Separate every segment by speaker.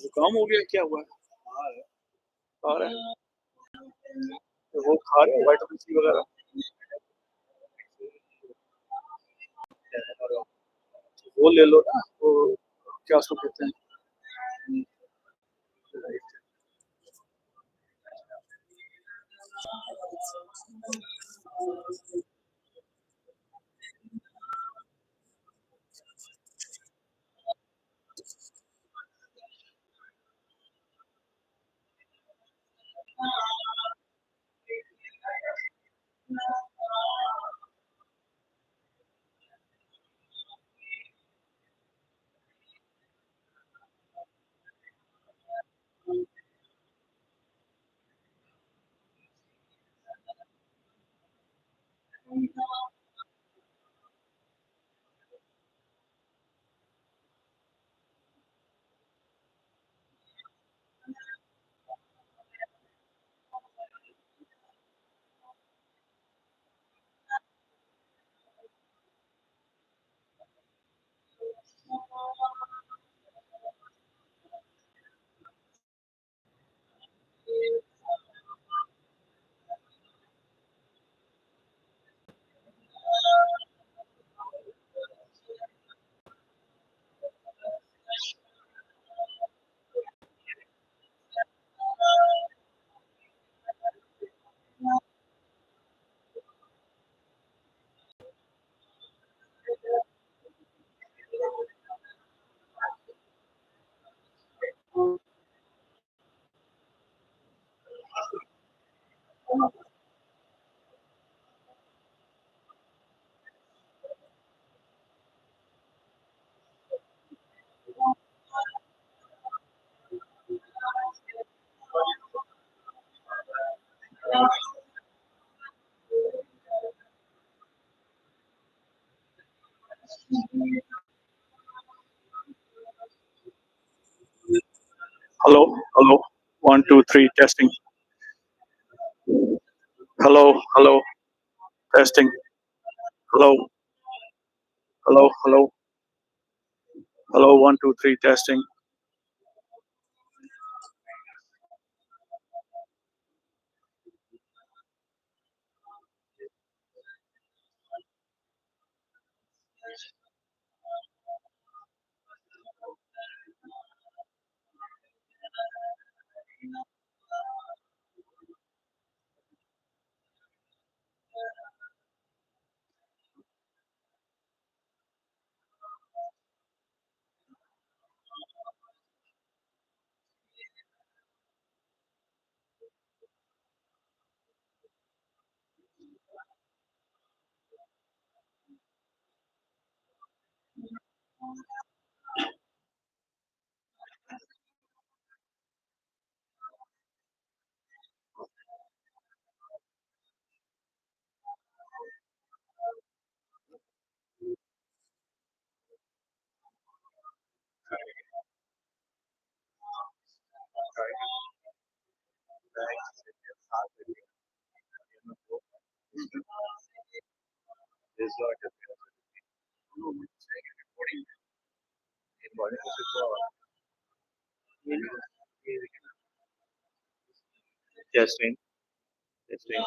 Speaker 1: जुकाम हो गया, क्या हुआ है? खा रहे हैं तो वो खा रहे हैं विटामिन सी वगैरह। वो ले लो ना, वो क्या उसको कहते हैं। Hello hello, 1 2 3 testing. Hello hello, testing. Hello hello hello hello, 1 2 3 testing. Testing testing.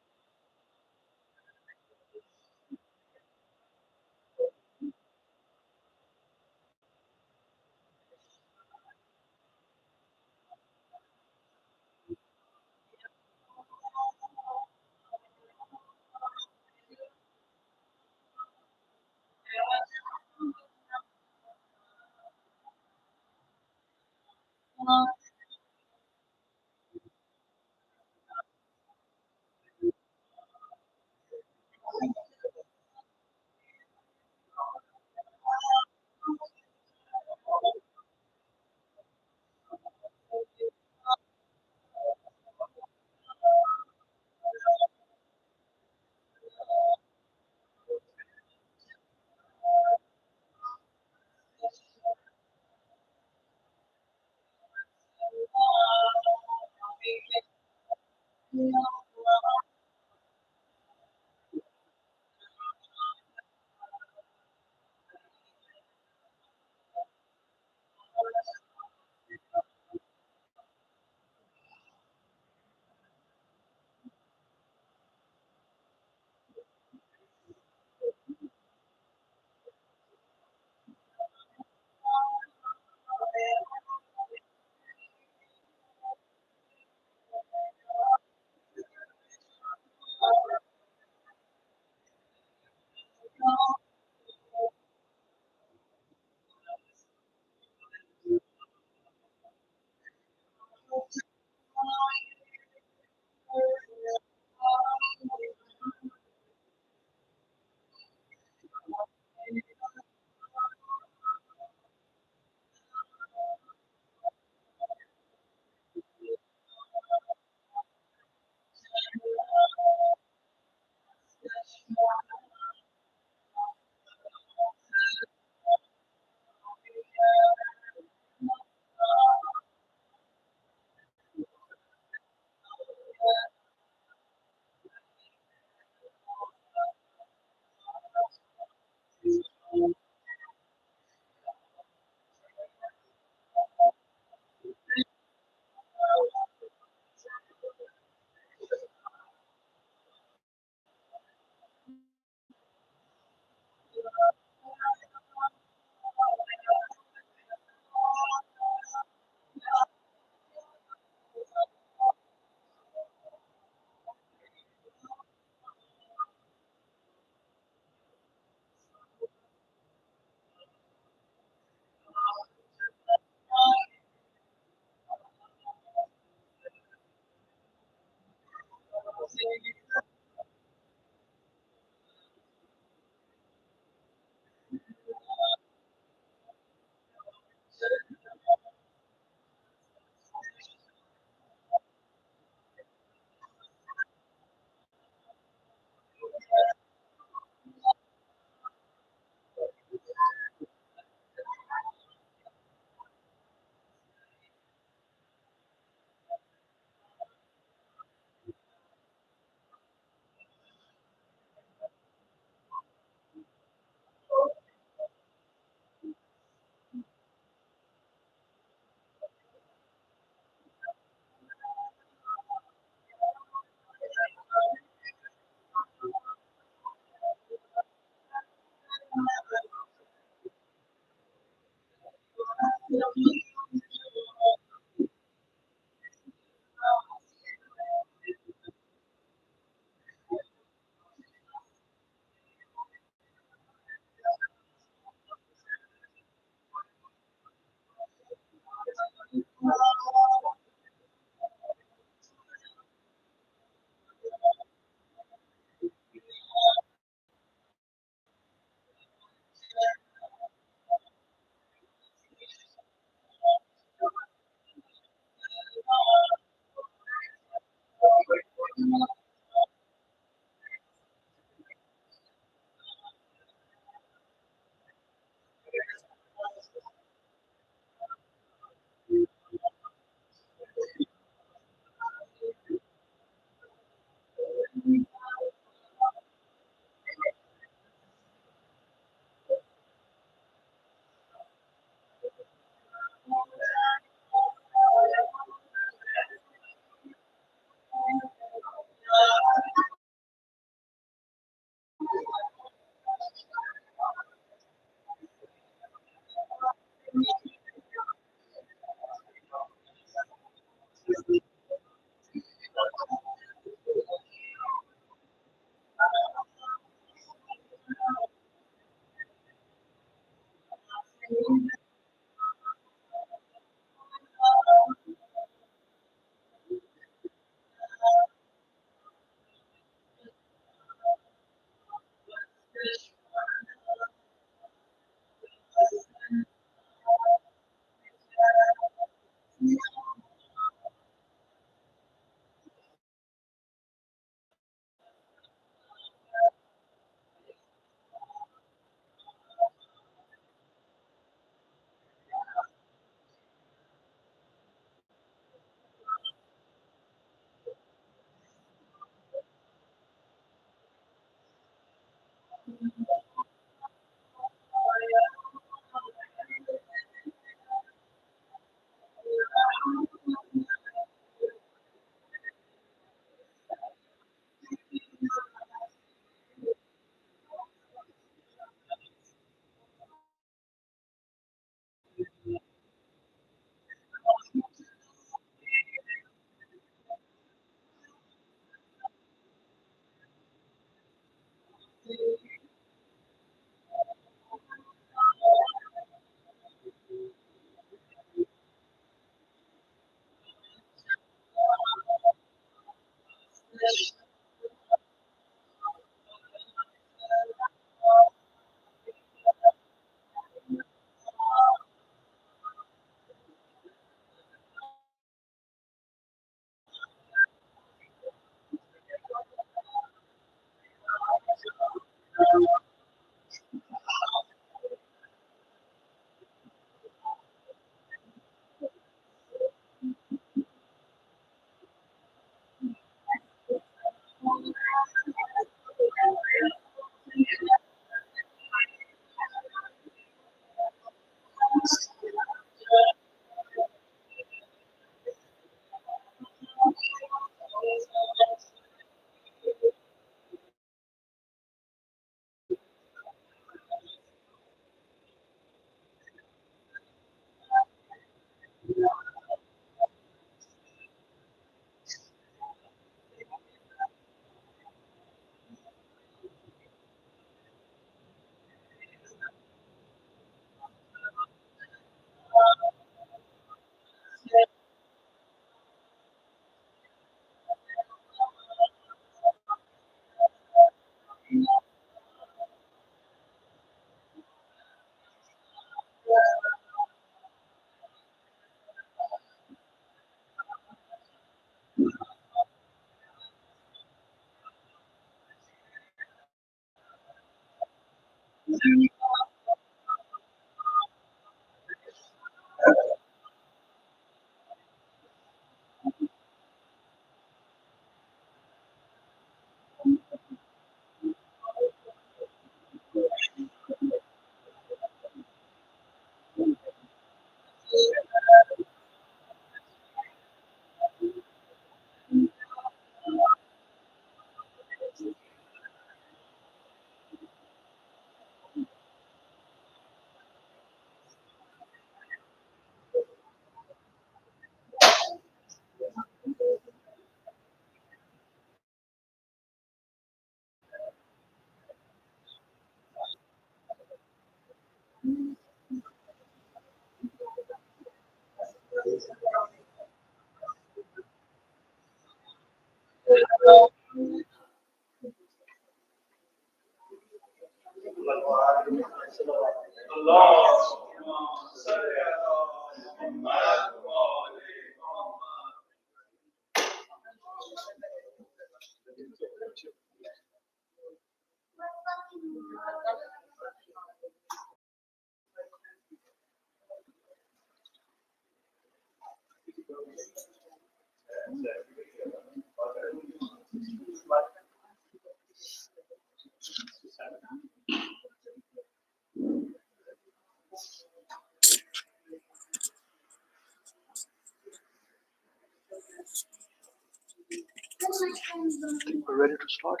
Speaker 1: think we're ready to start.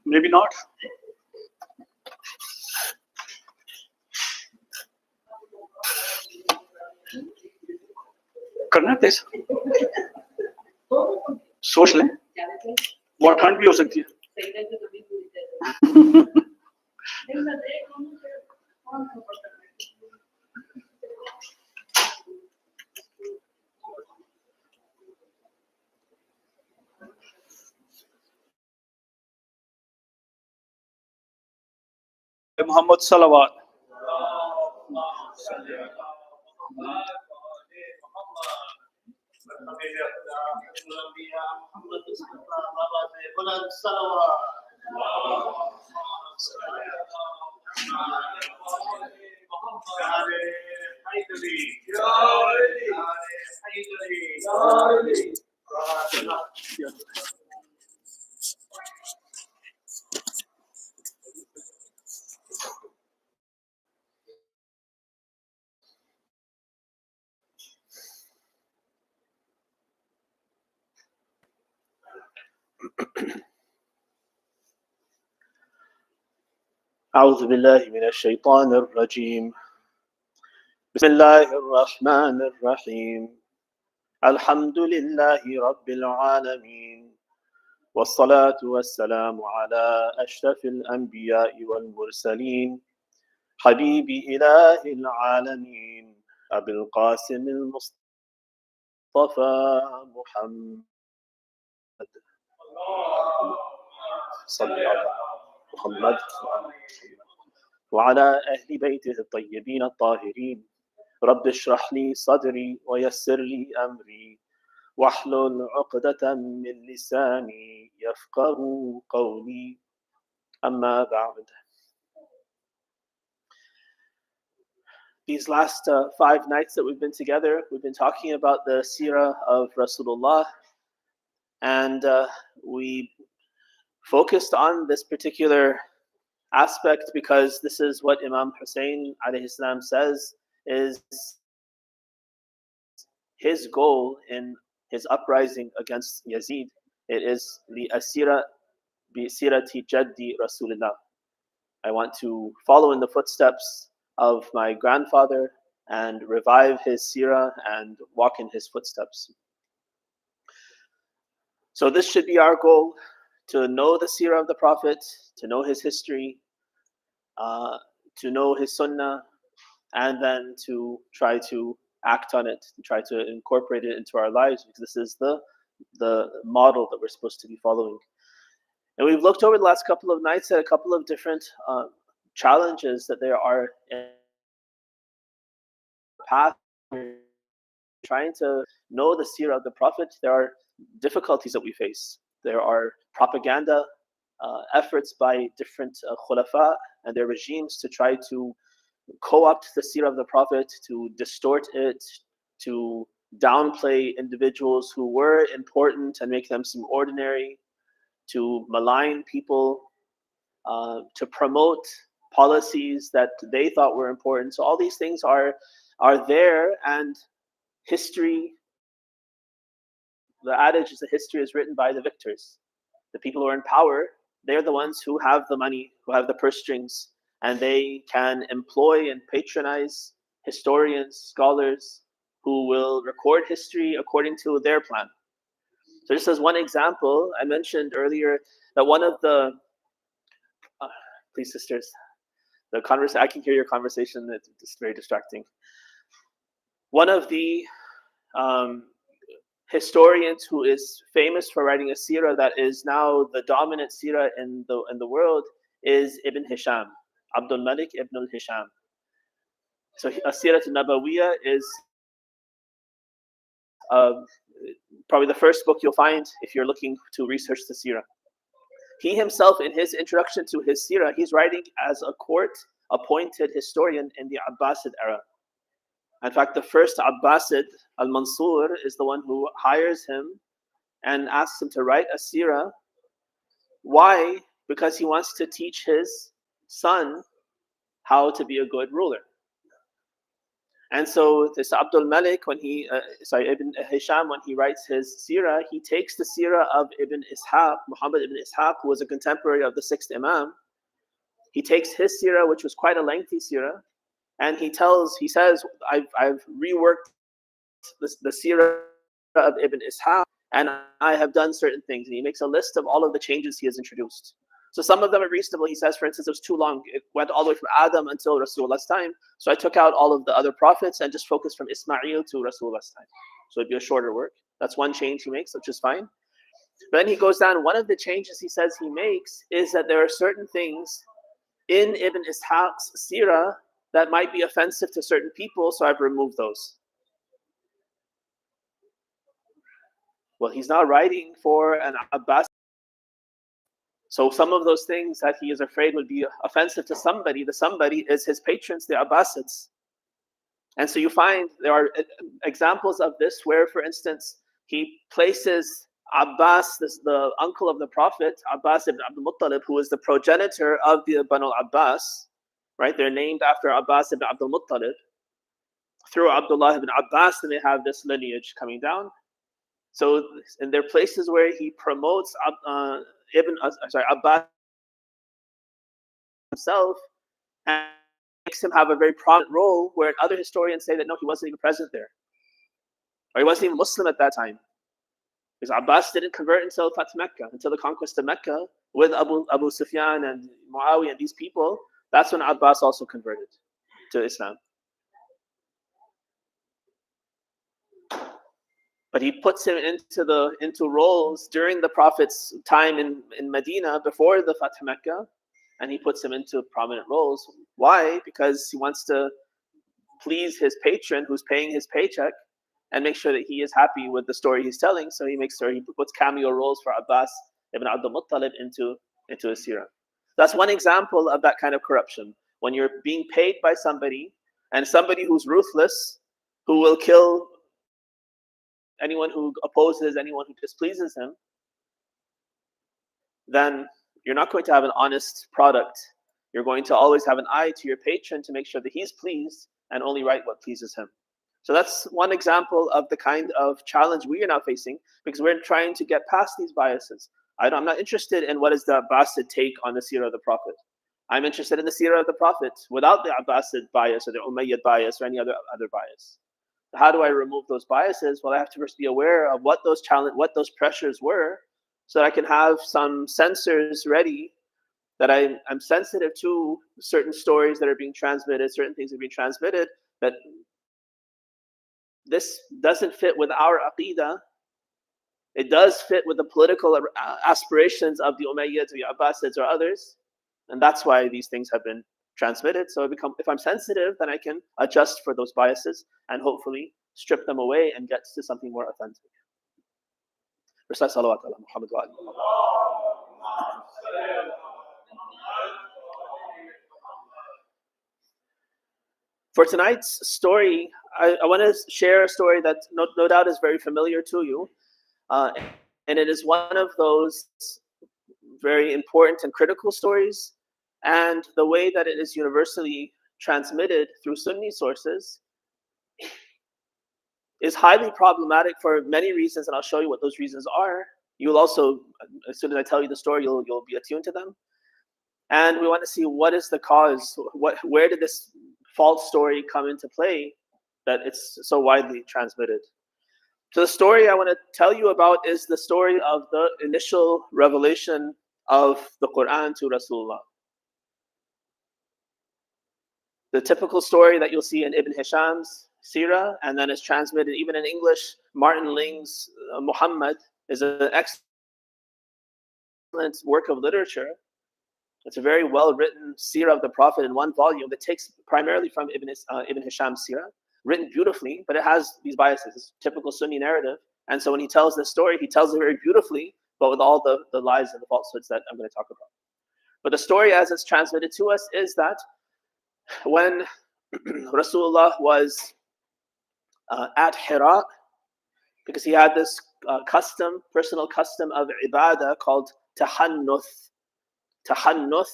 Speaker 1: Maybe not. करना है सोच लें बहुत ठंड भी हो सकती है मोहम्मद सल्लल्लाहु أعوذ بالله من الشيطان الرجيم بسم الله الرحمن الرحيم الحمد لله رب العالمين والصلاة والسلام على أشرف الأنبياء والمرسلين حبيب إله العالمين أبي القاسم المصطفى محمد صلى على محمد وعلى أهل بيته الطيبين الطاهرين رب اشرح لي صدري ويسر لي أمري واحلل عقدة من لساني يفقه قولي أما بعد. These last 5 nights that we've been together, we've been talking about the seerah of Rasulullah, and we focused on this particular aspect because this is what Imam Hussein alayhi salam says is his goal in his uprising against Yazid. It is li asira bi sirati jaddi Rasulullah. I want to follow in the footsteps of my grandfather and revive his seerah and walk in his footsteps. So this should be our goal, to know the seerah of the Prophet, to know his history, to know his sunnah, and then to try to act on it, to try to incorporate it into our lives, because this is the model that we're supposed to be following. And we've looked over the last couple of nights at a couple of different challenges that there are in the path. Trying to know the seerah of the Prophet, there are difficulties that we face. There are propaganda efforts by different khulafa and their regimes to try to co-opt the seerah of the Prophet, to distort it, to downplay individuals who were important and make them seem ordinary, to malign people, to promote policies that they thought were important. So all these things are there, and history, the adage is that history is written by the victors. The people who are in power, they're the ones who have the money, who have the purse strings, and they can employ and patronize historians, scholars, who will record history according to their plan. So just as one example, I mentioned earlier that one of the, please sisters, I can hear your conversation, it's very distracting. One of the historians who is famous for writing a seerah that is now the dominant seerah in the world is Ibn Hisham, Abdul Malik ibn al-Hisham. So a seerah Nabawiyah is probably the first book you'll find if you're looking to research the seerah. He himself, in his introduction to his seerah, he's writing as a court-appointed historian in the Abbasid era. In fact, the first Abbasid, Al-Mansur, is the one who hires him and asks him to write a seerah. Why? Because he wants to teach his son how to be a good ruler. And so this Abdul Malik, Ibn Hisham, when he writes his seerah, he takes the seerah of Ibn Ishaq, Muhammad ibn Ishaq, who was a contemporary of the 6th Imam. He takes his seerah, which was quite a lengthy seerah, and he says, I've reworked the seerah of Ibn Ishaq, and I have done certain things. And he makes a list of all of the changes he has introduced. So some of them are reasonable. He says, for instance, it was too long. It went all the way from Adam until Rasulullah's time. So I took out all of the other prophets and just focused from Ismail to Rasulullah's time. So it'd be a shorter work. That's one change he makes, which is fine. But then he goes down. One of the changes he says he makes is that there are certain things in Ibn Ishaq's seerah that might be offensive to certain people, so I've removed those. Well, he's not writing for an Abbas. So some of those things that he is afraid would be offensive to somebody, the somebody is his patrons, the Abbasids. And so you find there are examples of this where, for instance, he places Abbas, the uncle of the Prophet, Abbas ibn Abdul Muttalib, who is the progenitor of the Banu Abbas, right? They're named after Abbas ibn Abdul Muttalib. Through Abdullah ibn Abbas, then they have this lineage coming down. So, and there are places where he promotes Abbas himself and makes him have a very prominent role, where other historians say that no, he wasn't even present there, or he wasn't even Muslim at that time. Because Abbas didn't convert until Fath Mecca, until the conquest of Mecca with Abu Sufyan and Muawiyah and these people. That's when Abbas also converted to Islam. But he puts him into roles during the Prophet's time in Medina before the Fath Mecca, and he puts him into prominent roles. Why? Because he wants to please his patron who's paying his paycheck and make sure that he is happy with the story he's telling. So he makes sure he puts cameo roles for Abbas ibn Abdul Muttalib into a seerah. That's one example of that kind of corruption. When you're being paid by somebody, and somebody who's ruthless, who will kill anyone who opposes, anyone who displeases him, then you're not going to have an honest product. You're going to always have an eye to your patron to make sure that he's pleased and only write what pleases him. So that's one example of the kind of challenge we are now facing, because we're trying to get past these biases. I'm not interested in what is the Abbasid take on the seerah of the Prophet. I'm interested in the seerah of the Prophet without the Abbasid bias or the Umayyad bias or any other bias. How do I remove those biases? Well, I have to first be aware of what those pressures were, so that I can have some sensors ready, that I'm sensitive to certain stories that are being transmitted, certain things that are being transmitted, that this doesn't fit with our aqidah. It does fit with the political aspirations of the Umayyads or the Abbasids or others, and that's why these things have been transmitted. So if I'm sensitive, then I can adjust for those biases and hopefully strip them away and get to something more authentic. For tonight's story, I want to share a story that no doubt is very familiar to you. And it is one of those very important and critical stories. And the way that it is universally transmitted through Sunni sources is highly problematic for many reasons, and I'll show you what those reasons are. You'll also, as soon as I tell you the story, you'll be attuned to them. And we want to see what is the cause, where did this false story come into play that it's so widely transmitted. So the story I want to tell you about is the story of the initial revelation of the Quran to Rasulullah. The typical story that you'll see in Ibn Hisham's Sirah, and then it's transmitted even in English. Martin Ling's Muhammad is an excellent work of literature. It's a very well-written Sirah of the Prophet in one volume that takes primarily from Ibn Hisham's Sirah, written beautifully, but it has these biases. It's typical Sunni narrative. And so when he tells this story, he tells it very beautifully, but with all the lies and the falsehoods that I'm going to talk about. But the story as it's transmitted to us is that when Rasulullah was at Hira, because he had this personal custom of ibadah called tahannuth. Tahannuth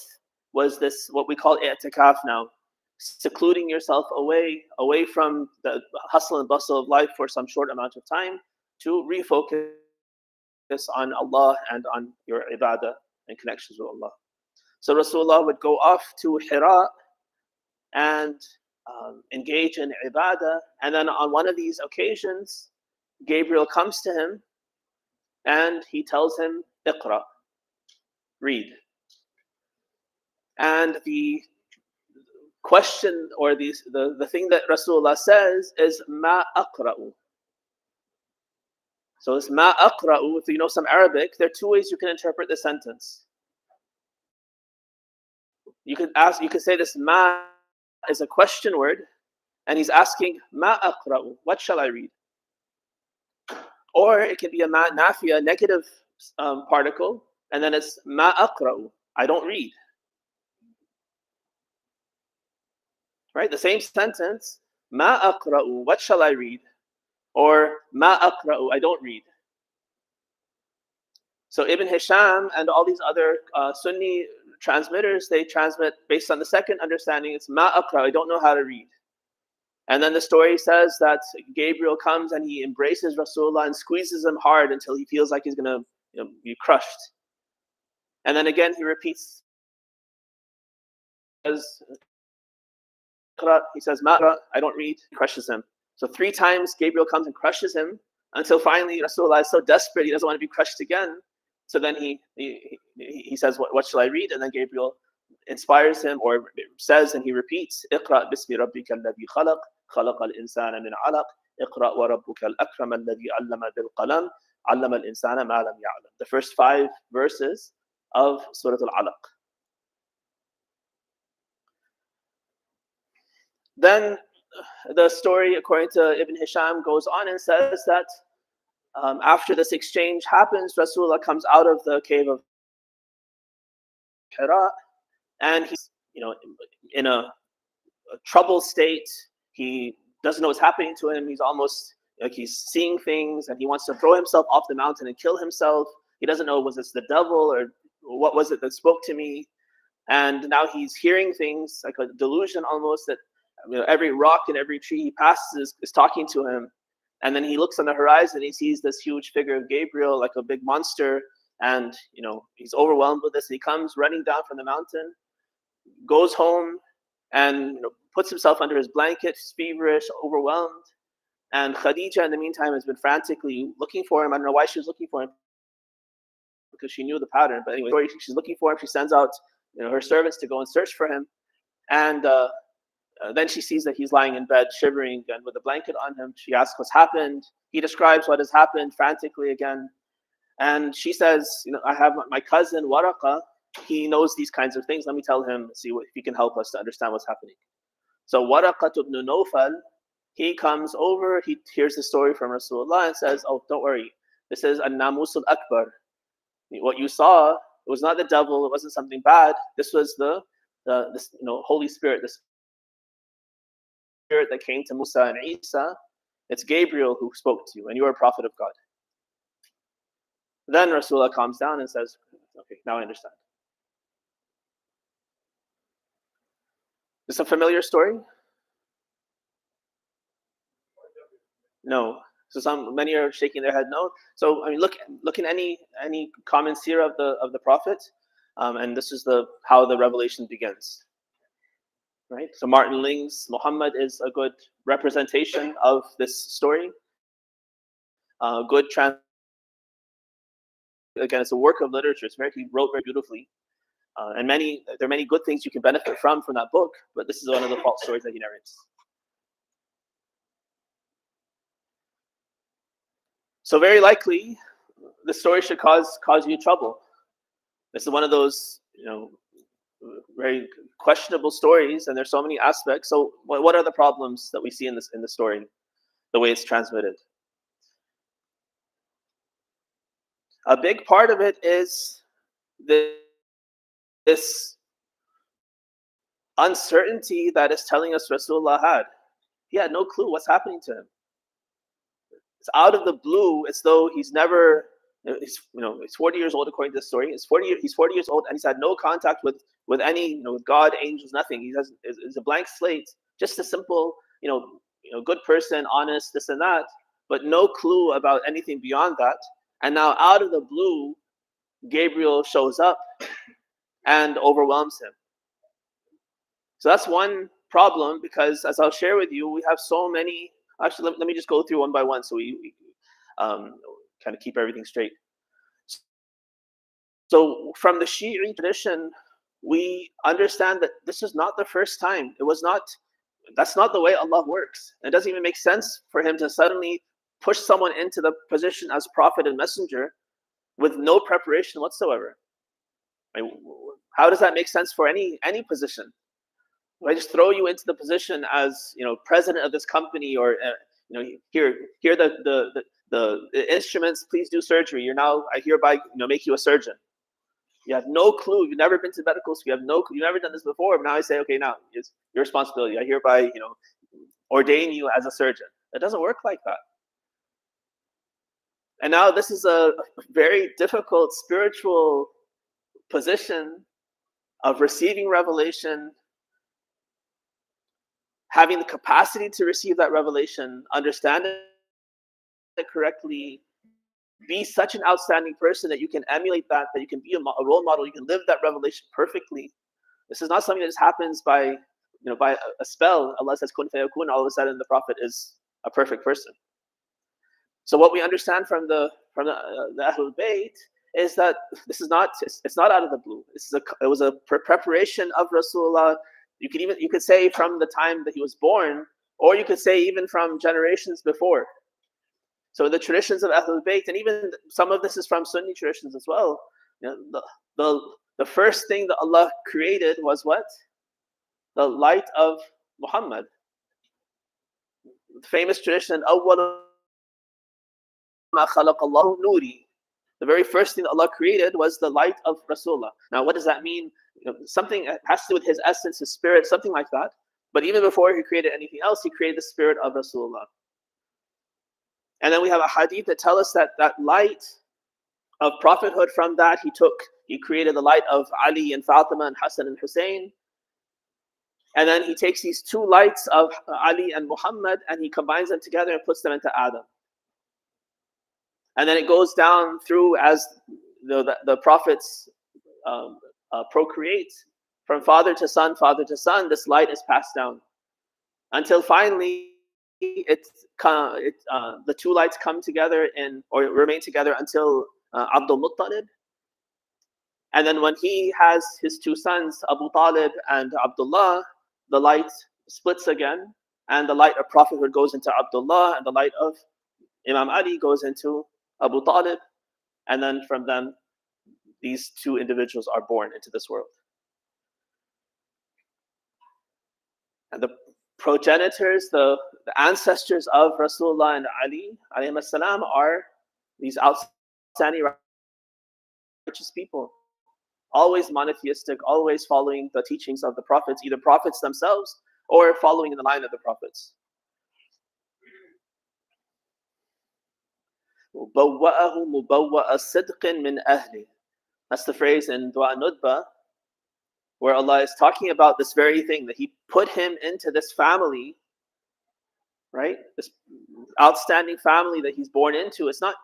Speaker 1: was this, what we call i'tikaf now, secluding yourself away from the hustle and bustle of life for some short amount of time to refocus on Allah and on your ibadah and connections with Allah. So Rasulullah would go off to Hira, and engage in ibadah. And then on one of these occasions, Gabriel comes to him and he tells him, "Iqra," read. And the question or the thing that Rasulullah says is "Ma aqra'u." So this "Ma aqra'u," if you know some Arabic, there are two ways you can interpret the sentence. You could say this "ma" is a question word, and he's asking "Ma aqra'u," what shall I read? Or it can be a "ma" nafiya, negative particle, and then it's "Ma aqra'u," I don't read. Right? The same sentence, "Ma aqra'u," what shall I read? Or "Ma aqra'u," I don't read. So Ibn Hisham and all these other Sunni transmitters, they transmit based on the second understanding. It's "Ma aqra," I don't know how to read. And then the story says that Gabriel comes and he embraces Rasulullah and squeezes him hard until he feels like he's going to be crushed. And then again he repeats, he says, "Ma aqra," I don't read. He crushes him. So 3 times Gabriel comes and crushes him until finally Rasulullah is so desperate he doesn't want to be crushed again. So then he says, what shall I read? And then Gabriel inspires him or says, and he repeats, "Iqra bismi rabbika alladhi khalaq, khalaqa al-insana min 'alaq, iqra wa rabbuka al-akram alladhi 'allama bil qalam, 'allama al-insana ma lam ya'lam." The first 5 verses of Surah Al-Alaq. Then the story, according to Ibn Hisham, goes on and says that after this exchange happens, Rasulullah comes out of the cave of Hira, and he's in a troubled state. He doesn't know what's happening to him. He's almost like he's seeing things, and he wants to throw himself off the mountain and kill himself. He doesn't know, was this the devil or what was it that spoke to me? And now he's hearing things like a delusion almost, that every rock and every tree he passes is talking to him. And then he looks on the horizon, he sees this huge figure of Gabriel, like a big monster, and he's overwhelmed with this. And he comes running down from the mountain, goes home, and puts himself under his blanket, feverish, overwhelmed. And Khadija, in the meantime, has been frantically looking for him. I don't know why she was looking for him, because she knew the pattern. But anyway, she's looking for him. She sends out her servants to go and search for him. And then she sees that he's lying in bed, shivering and with a blanket on him. She asks what's happened. He describes what has happened frantically again. And she says, I have my cousin Waraqa. He knows these kinds of things. Let me tell him, see if he can help us to understand what's happening. So Waraqa ibn Nawfal, he comes over, he hears the story from Rasulullah and says, "Oh, don't worry. This is an-namus al-akbar. What you saw, it was not the devil, it wasn't something bad. This was the Holy Spirit, the Spirit that came to Musa and Isa. It's Gabriel who spoke to you, and you are a prophet of God." Then Rasulullah calms down and says, "Okay, now I understand." Is this a familiar story? No. So many are shaking their head no. So I mean, look in any common seerah of the Prophet, and this is how the revelation begins. Right. So Martin Ling's Muhammad is a good representation of this story. Good again, it's a work of literature. He wrote very beautifully, and there are many good things you can benefit from that book. But this is one of the false stories that he narrates. So very likely, the story should cause you trouble. This is one of those very questionable stories, and there's so many aspects. So what are the problems that we see in the story, the way it's transmitted? A big part of it is this uncertainty that is telling us Rasulullah had. He had no clue what's happening to him. It's out of the blue, as though he's never. He's 40 years old according to the story. He's 40 years old, and he's had no contact with any with God, angels, nothing. He's a blank slate, just a simple good person, honest, this and that, but no clue about anything beyond that. And now out of the blue, Gabriel shows up and overwhelms him. So that's one problem because, as I'll share with you, we have so many. Actually, let me just go through one by one so we kind of keep everything straight. So, from the Shi'i tradition, we understand that this is not the first time. It was not. That's not the way Allah works. It doesn't even make sense for Him to suddenly push someone into the position as prophet and messenger with no preparation whatsoever. I mean, how does that make sense for any position? I just throw you into the position as president of this company, or here the instruments. Please do surgery. You're now, I hereby make you a surgeon. You have no clue. You've never been to medical school. You have no clue. You've never done this before. But now I say, okay, now it's your responsibility. I hereby ordain you as a surgeon. It doesn't work like that. And now this is a very difficult spiritual position of receiving revelation, having the capacity to receive that revelation, understand it correctly, be such an outstanding person that you can emulate that you can be a role model, you can live that revelation perfectly. This is not something that just happens by a spell. Allah says kun fayakun, all of a sudden the Prophet is a perfect person. So what we understand from the Ahlul Bayt is that this is not, it's not out of the blue. It was a preparation of Rasulullah. You could say from the time that he was born, or you could say even from generations before. So the traditions of Ahlul Bayt, and even some of this is from Sunni traditions as well. The first thing that Allah created was what? The light of Muhammad. The famous tradition, أَوَّلُ مَا خَلَقَ اللَّهُ نُورِي. The very first thing that Allah created was the light of Rasulullah. Now, what does that mean? Something has to do with His essence, His spirit, something like that. But even before He created anything else, He created the spirit of Rasulullah. And then we have a hadith that tell us that light of prophethood, from that He created the light of Ali and Fatima and Hassan and Hussein. And then He takes these two lights of Ali and Muhammad and He combines them together and puts them into Adam. And then it goes down through as the prophets procreate from father to son, this light is passed down until finally the two lights come together or remain together until Abdul Muttalib. And then when he has his two sons, Abu Talib and Abdullah, the light splits again, and the light of prophethood goes into Abdullah, and the light of Imam Ali goes into Abu Talib, and then from them, these two individuals are born into this world. And the progenitors, the ancestors of Rasulullah and Ali, alayhim salam, are these outstanding righteous people, always monotheistic, always following the teachings of the prophets, either prophets themselves or following in the line of the prophets. بَوَّأَهُ مُبَوَّأَ صِدْقٍ مِّنْ أَهْلِهِ. That's the phrase in Dua Nudba, where Allah is talking about this very thing, that He put him into this family, right? This outstanding family that he's born into. It's not,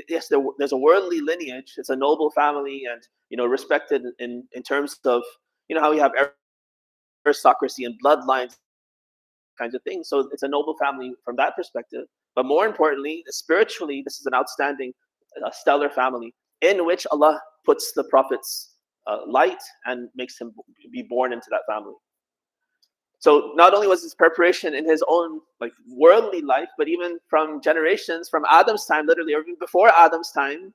Speaker 1: yes, there's a worldly lineage. It's a noble family and, respected in terms of, how we have aristocracy and bloodlines kinds of things. So it's a noble family from that perspective. But more importantly, spiritually, this is an outstanding, stellar family in which Allah puts the Prophet's light and makes him be born into that family. So not only was his preparation in his own worldly life, but even from generations, from Adam's time, literally, or even before Adam's time,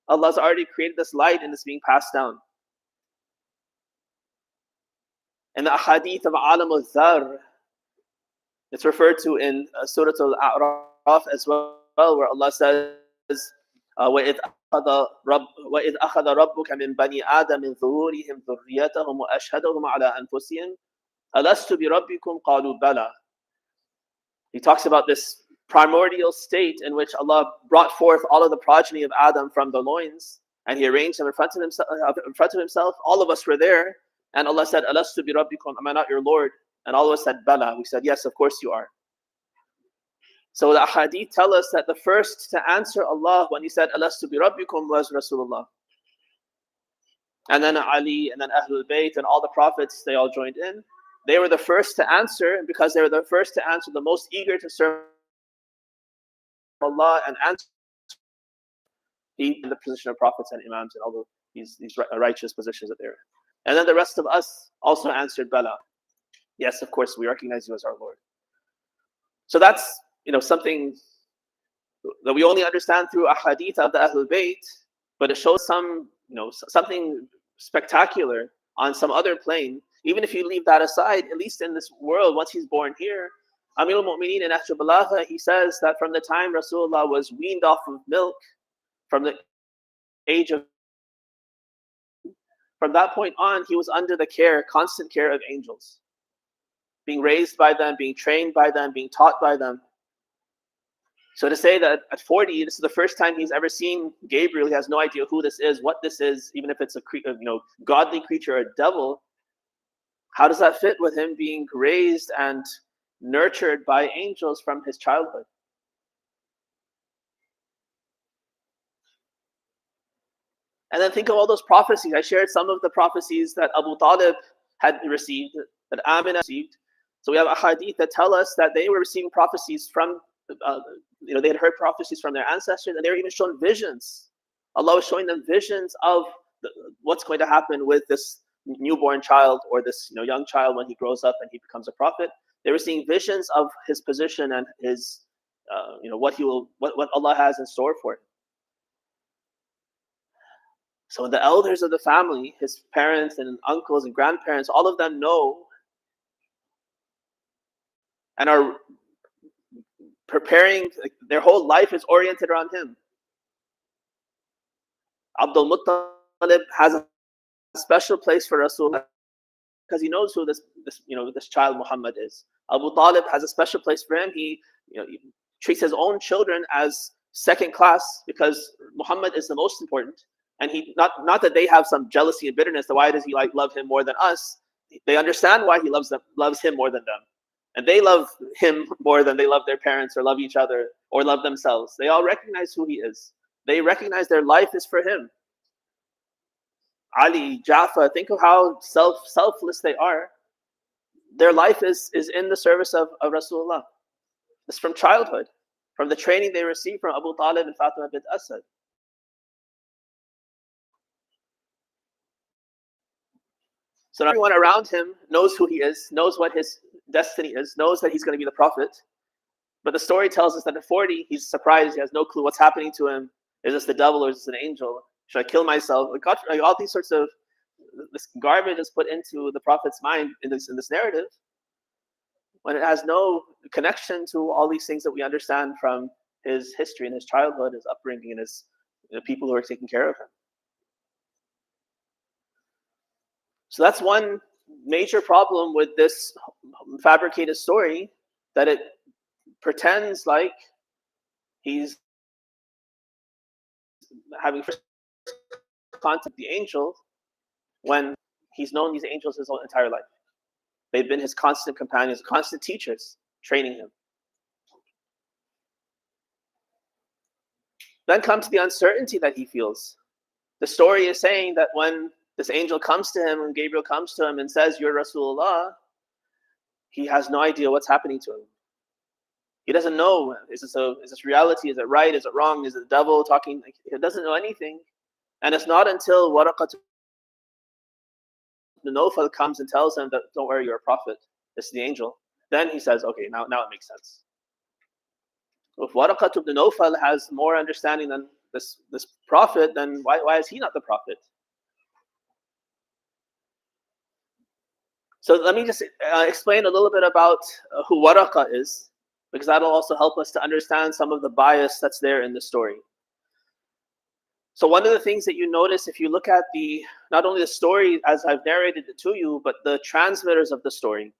Speaker 1: Allah's already created this light and it's being passed down. And the ahadith of Alam al-Dhar, it's referred to in Surah Al-A'raf as well, where Allah says, وَإِذْ أَخَذَ رَبُّكَ مِنْ بَنِي آدَمٍ مِنْ ظُهُورِهِمْ ذُرِّيَّتَهُمْ وَأَشْهَدَهُمْ عَلَىٰ أَنفُسِهِمْ أَلَسْتُ بِرَبِّكُمْ قَالُوا بَلَى. He talks about this primordial state in which Allah brought forth all of the progeny of Adam from the loins, and He arranged them in front of Himself. All of us were there, and Allah said, أَلَسْتُ بِرَبِّكُمْ, am I not your Lord? And all of us said, Bala. We said, yes, of course you are. So the hadith tell us that the first to answer Allah when He said, Alastu bi Rabbikum, was Rasulullah. And then Ali, and then Ahlul Bayt, and all the prophets, they all joined in. they were the first to answer, and because they were the first to answer, the most eager to serve Allah and answer in the position of prophets and imams and all these righteous positions that they're in. And then the rest of us also answered Bala. Yes, of course, we recognize you as our Lord. So that's something that we only understand through ahadith of the Ahlul Bayt, but it shows something spectacular on some other plane. Even if you leave that aside, at least in this world, once he's born here, Amir al-Mu'mineen in Nahj al-Balagha, he says that from the time Rasulullah was weaned off of milk, from the age of, from that point on, he was under the constant care of angels, being raised by them, being trained by them, being taught by them. So to say that at 40, this is the first time he's ever seen Gabriel, he has no idea who this is, what this is, even if it's a godly creature or a devil, how does that fit with him being raised and nurtured by angels from his childhood? And then think of all those prophecies. I shared some of the prophecies that Abu Talib had received, that Amina received. So we have ahadith that tell us that they were receiving prophecies from, they had heard prophecies from their ancestors, and they were even shown visions. Allah was showing them visions of what's going to happen with this newborn child or this young child when he grows up and he becomes a prophet. They were seeing visions of his position and his, what Allah has in store for him. So the elders of the family, his parents and uncles and grandparents, all of them know and are preparing, their whole life is oriented around him. Abdul Muttalib has a special place for Rasulullah because he knows who this child Muhammad is. Abu Talib has a special place for him. He treats his own children as second class because Muhammad is the most important. And he not that they have some jealousy and bitterness. Why does he love him more than us? They understand why he loves him more than them. And they love him more than they love their parents or love each other or love themselves. They all recognize who he is. They recognize their life is for him. Ali, Jafar, think of how selfless they are. Their life is in the service of Rasulullah. It's from childhood, from the training they received from Abu Talib and Fatima bint Asad. So everyone around him knows who he is, knows what his destiny is, knows that he's going to be the prophet. But the story tells us that at 40, he's surprised. He has no clue what's happening to him. Is this the devil or is this an angel? Should I kill myself? All these sorts of this garbage is put into the prophet's mind in this narrative when it has no connection to all these things that we understand from his history and his childhood, his upbringing, and his people who are taking care of him. So that's one major problem with this fabricated story, that it pretends like he's having first contact with the angels when he's known these angels his whole entire life. They've been his constant companions, constant teachers, training him. Then comes the uncertainty that he feels. The story is saying that when this angel comes to him, when Gabriel comes to him and says, "You're Rasulullah," he has no idea what's happening to him. He doesn't know, is this reality? Is it right? Is it wrong? Is it the devil talking? He doesn't know anything. And it's not until Waraqat ibn Nawfal comes and tells him that, "Don't worry, you're a prophet. This is the angel." Then he says, "Okay, now it makes sense." If Waraqat ibn Nawfal has more understanding than this prophet, then why is he not the prophet? So let me just explain a little bit about who Waraqa is, because that'll also help us to understand some of the bias that's there in the story. So one of the things that you notice if you look at not only the story as I've narrated it to you, but the transmitters of the story,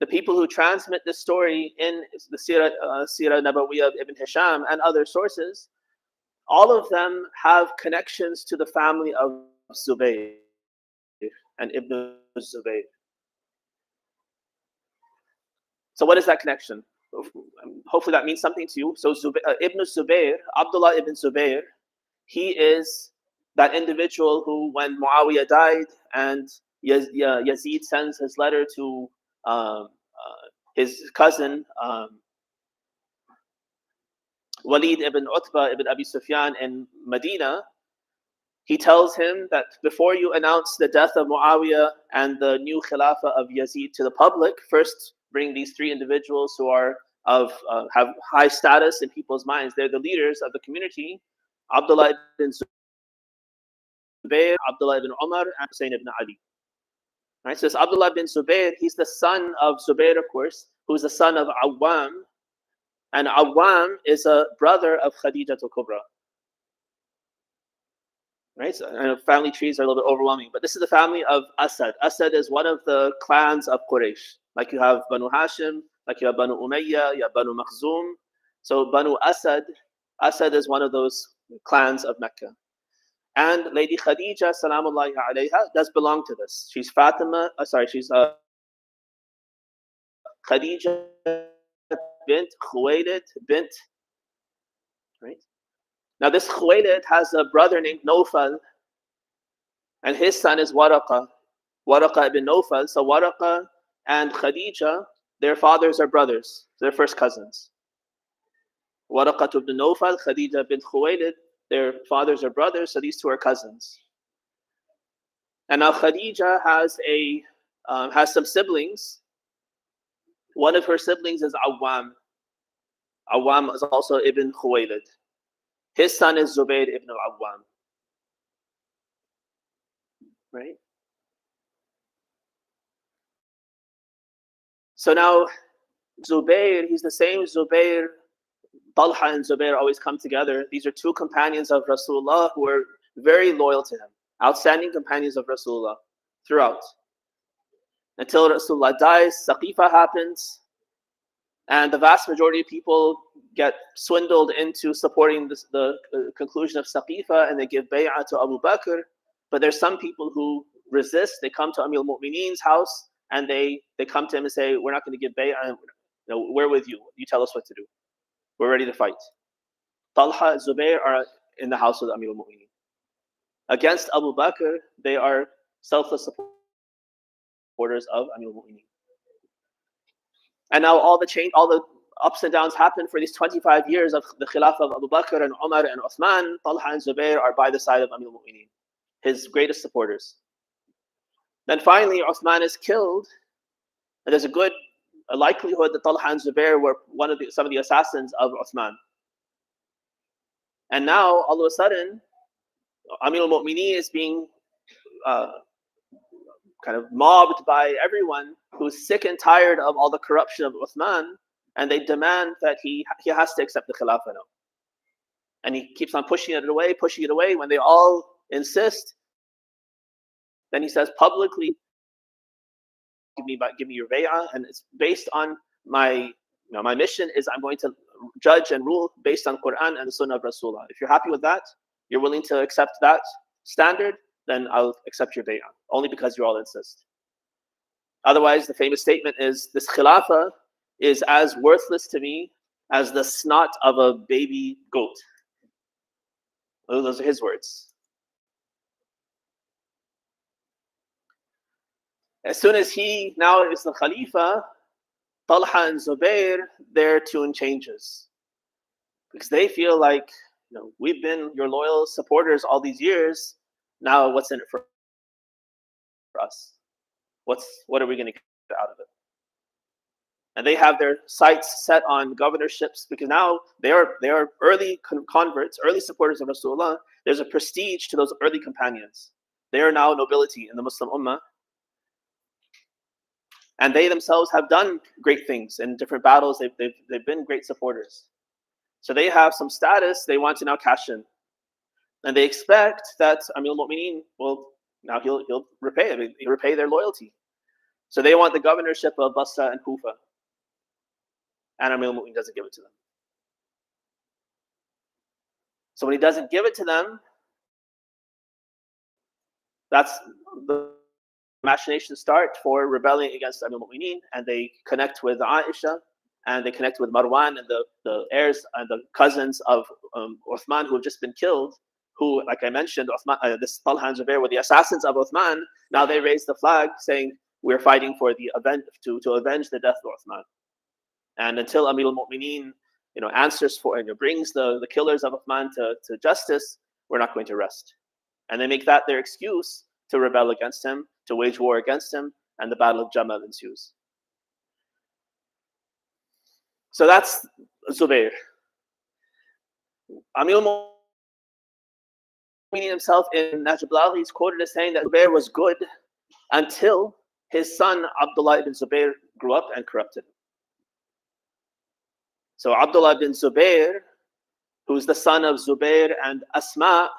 Speaker 1: the people who transmit the story in the Sirah Nabawiyah of Ibn Hisham and other sources, all of them have connections to the family of Zubayr and Ibn Zubayr. So what is that connection? Hopefully that means something to you. So Ibn Zubayr, Abdullah ibn Zubayr, he is that individual who, when Muawiyah died and Yazid sends his letter to his cousin Walid ibn Utbah ibn Abi Sufyan in Medina. He tells him that before you announce the death of Muawiyah and the new Khilafah of Yazid to the public, first bring these three individuals who are have high status in people's minds. They're the leaders of the community: Abdullah ibn Zubayr, Abdullah ibn Umar, and Hussein ibn Ali. Right? So this Abdullah ibn Zubayr, he's the son of Zubayr, of course, who's the son of Awam, and Awam is a brother of Khadija al-Kubra. Right? So, I know family trees are a little bit overwhelming, but this is the family of Asad. Asad is one of the clans of Quraysh. Like you have Banu Hashim, like you have Banu Umayyah, you have Banu Makhzum. So Banu Asad, Asad is one of those clans of Mecca. And Lady Khadija, salamullahi alayha, does belong to this. She's she's Khadija bint Khuwaylid bint, right? Now this Khuwaylid has a brother named Nawfal, and his son is Waraqa ibn Nawfal. So Waraqa and Khadija, their fathers are brothers. They're first cousins. Waraqa ibn Nawfal, Khadija bint Khuwaylid, their fathers are brothers, so these two are cousins. And now Khadija has some siblings. One of her siblings is Awam. Awam is also Ibn Khuwaylid. His son is Zubayr ibn al-Awwam. Right? So now Zubayr, he's the same Zubayr. Talha and Zubayr always come together. These are two companions of Rasulullah who are very loyal to him. Outstanding companions of Rasulullah throughout. Until Rasulullah dies, Saqifa happens, and the vast majority of people get swindled into supporting the conclusion of Saqifa, and they give bay'ah to Abu Bakr. But there's some people who resist. They come to Amir al-Mu'mineen's house, and they come to him and say, we're not going to give bay'ah. We're with you. You tell us what to do. We're ready to fight. Talha, Zubayr are in the house of Amir al-Mu'mineen. Against Abu Bakr, they are selfless supporters of Amir al-Mu'mineen. And now all the ups and downs happen for these 25 years of the Khilafah of Abu Bakr and Umar and Uthman. Talha and Zubayr are by the side of Amir al-Mu'mineen, his greatest supporters. Then finally, Uthman is killed, and there's a likelihood that Talha and Zubayr were some of the assassins of Uthman. And now, all of a sudden, Amir al-Mu'mineen is being kind of mobbed by everyone who's sick and tired of all the corruption of Uthman, and they demand that he has to accept the Khilafah now. And he keeps on pushing it away. When they all insist, then he says publicly, give me your bay'ah, and it's based on my mission is I'm going to judge and rule based on Quran and the Sunnah of Rasulullah. If you're happy with that, you're willing to accept that standard, then I'll accept your bay'ah, only because you all insist. Otherwise, the famous statement is, this Khilafah is as worthless to me as the snot of a baby goat. Those are his words. As soon as he now is the Khalifa, Talha and Zubayr, their tune changes. Because they feel like, we've been your loyal supporters all these years. Now what's in it for us? What are we going to get out of it? And they have their sights set on governorships, because now they are early converts, early supporters of Rasulullah. There's a prestige to those early companions. They are now nobility in the Muslim Ummah. And they themselves have done great things in different battles. They've been great supporters. So they have some status they want to now cash in. And they expect that Amir al-Mu'mineen he'll repay their loyalty. So they want the governorship of Basra and Kufa. And Amir al-Mu'mineen doesn't give it to them. So when he doesn't give it to them, that's the machinations start for rebelling against Amir al-Mu'mineen, and they connect with Aisha, and they connect with Marwan and the heirs and the cousins of Uthman who have just been killed, who, like I mentioned, Uthman, this Talha and Zubair were the assassins of Uthman. Now they raised the flag saying, we're fighting for the event to avenge the death of Uthman. And until Amir al-Mu'mineen, answers for and brings the killers of Uthman to justice, we're not going to rest. And they make that their excuse to rebel against him, to wage war against him, and the Battle of Jamal ensues. So that's Zubair. Amir al-Mu'mineen himself in Nahj al-Balagha is quoted as saying that Zubair was good until his son Abdullah ibn Zubair grew up and corrupted him. So Abdullah ibn Zubair, who's the son of Zubair and Asma,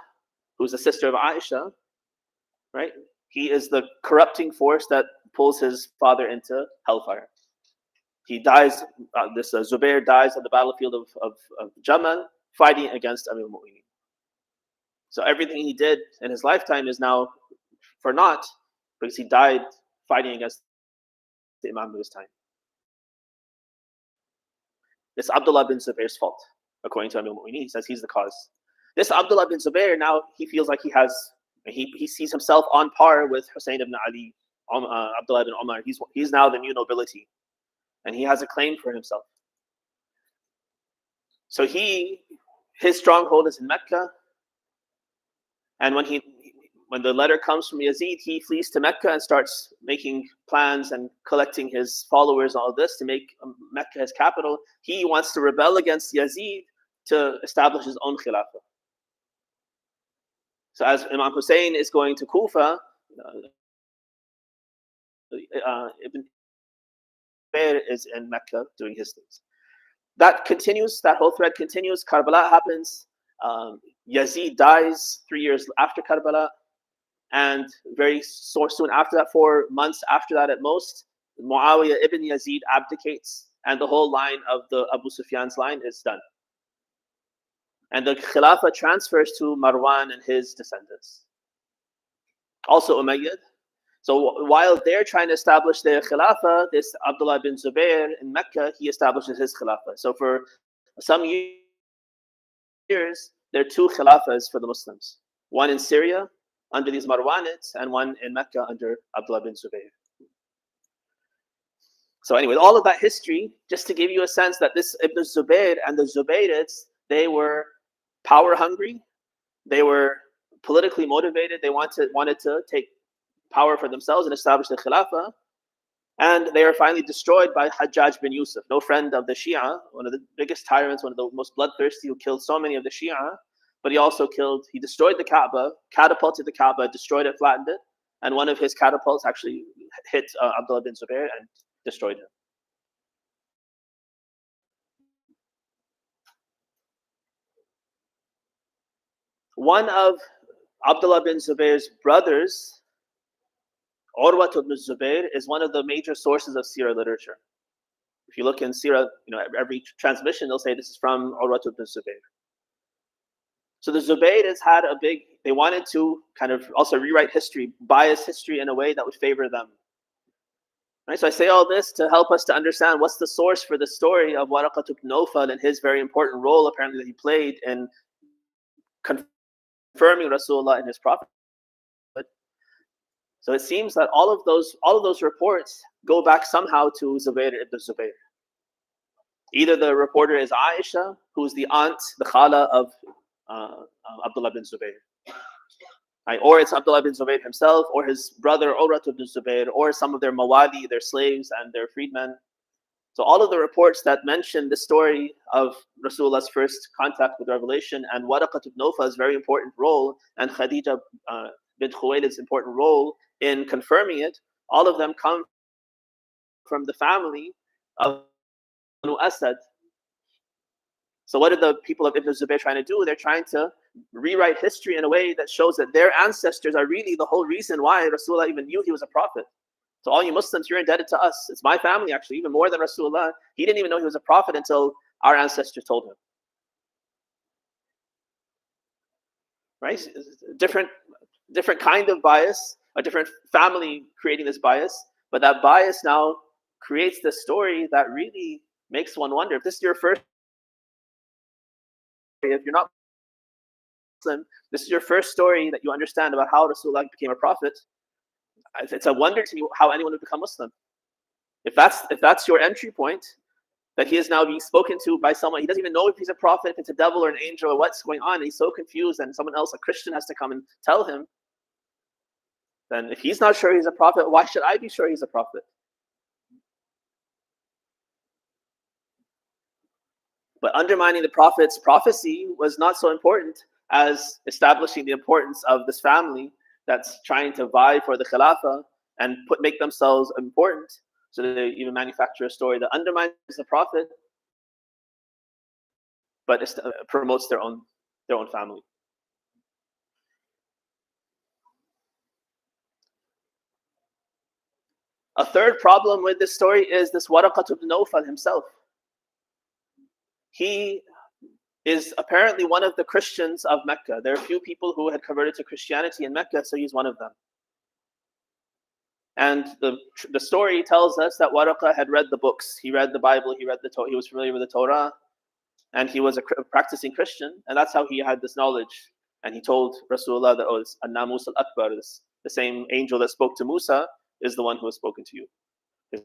Speaker 1: who's the sister of Aisha, right? He is the corrupting force that pulls his father into hellfire. He dies, Zubair dies on the battlefield of Jamal, fighting against Amir al-Mu'mineen. So everything he did in his lifetime is now for naught, because he died fighting against the Imam of his time. It's Abdullah bin Zubair's fault, according to Amir al-Mu'mineen. He says he's the cause. This Abdullah bin Zubair, now he feels like he sees himself on par with Hussein ibn Ali, Abdullah ibn Umar. He's now the new nobility, and he has a claim for himself. So his stronghold is in Mecca, and when the letter comes from Yazid, he flees to Mecca and starts making plans and collecting his followers, all of this, to make Mecca his capital. He wants to rebel against Yazid to establish his own khilafah. So as Imam Hussein is going to Kufa, Ibn Zubair is in Mecca doing his things. That whole thread continues. Karbala happens. Yazid dies 3 years after Karbala. And very soon after that, 4 months after that at most, Muawiyah ibn Yazid abdicates, and the whole line of the Abu Sufyan's line is done. And the Khilafah transfers to Marwan and his descendants. Also Umayyad. So while they're trying to establish their Khilafah, this Abdullah bin Zubair in Mecca, he establishes his Khilafah. So for some years, there are 2 Khilafahs for the Muslims. One in Syria, under these Marwanids, and one in Mecca under Abdullah bin Zubair. So anyway, all of that history, just to give you a sense that this Ibn Zubair and the Zubayrids, they were power hungry, they were politically motivated, they wanted to take power for themselves and establish the Khilafah, and they are finally destroyed by Hajjaj bin Yusuf, no friend of the Shia, one of the biggest tyrants, one of the most bloodthirsty, who killed so many of the Shia. But he destroyed the Kaaba, catapulted the Kaaba, destroyed it, flattened it, and one of his catapults actually hit Abdullah bin Zubair and destroyed him. One of Abdullah bin Zubair's brothers, Urwa ibn Zubair, is one of the major sources of Sirah literature. If you look in Sirah, every transmission, they'll say this is from Urwa ibn Zubair. So the Zubayrids they wanted to kind of also rewrite history, bias history in a way that would favor them. Right? So I say all this to help us to understand what's the source for the story of Waraqat ibn Nawfal and his very important role apparently that he played in confirming Rasulullah and his prophet. So it seems that all of those reports go back somehow to Zubair ibn Zubair. Either the reporter is Aisha, who's the aunt, the khala of Abdullah bin Zubair, right? Or it's Abdullah bin Zubair himself, or his brother Urwa ibn Zubair, or some of their mawali, their slaves and their freedmen. So all of the reports that mention the story of Rasulullah's first contact with revelation and Waraqat ibn Nawfal's very important role and Khadija bint Khuwaylid's important role in confirming it, all of them come from the family of Banu Asad. So what are the people of Ibn Zubayr trying to do? They're trying to rewrite history in a way that shows that their ancestors are really the whole reason why Rasulullah even knew he was a prophet. So all you Muslims, you're indebted to us. It's my family, actually, even more than Rasulullah. He didn't even know he was a prophet until our ancestors told him. Right? Different kind of bias, a different family creating this bias, but that bias now creates this story that really makes one wonder, if this is your first, if you're not this is your first story that you understand about how Rasulullah became a prophet. It's a wonder to you how anyone would become Muslim. If that's your entry point, that he is now being spoken to by someone, he doesn't even know if he's a prophet, if it's a devil or an angel or what's going on, and he's so confused, and someone else, a Christian, has to come and tell him, then if he's not sure he's a prophet, why should I be sure he's a prophet? But undermining the prophet's prophecy was not so important as establishing the importance of this family that's trying to vie for the Khilafah and make themselves important. So they even manufacture a story that undermines the prophet, but promotes their own family. A third problem with this story is this Waraqat ibn Nawfal himself. He is apparently one of the Christians of Mecca. There are a few people who had converted to Christianity in Mecca, so he's one of them. And the story tells us that Waraqa had read the books. He read the Bible, he was familiar with the Torah, and he was a practicing Christian, and that's how he had this knowledge. And he told Rasulullah that, it's An-Namus al-Akbar, the same angel that spoke to Musa is the one who has spoken to you. His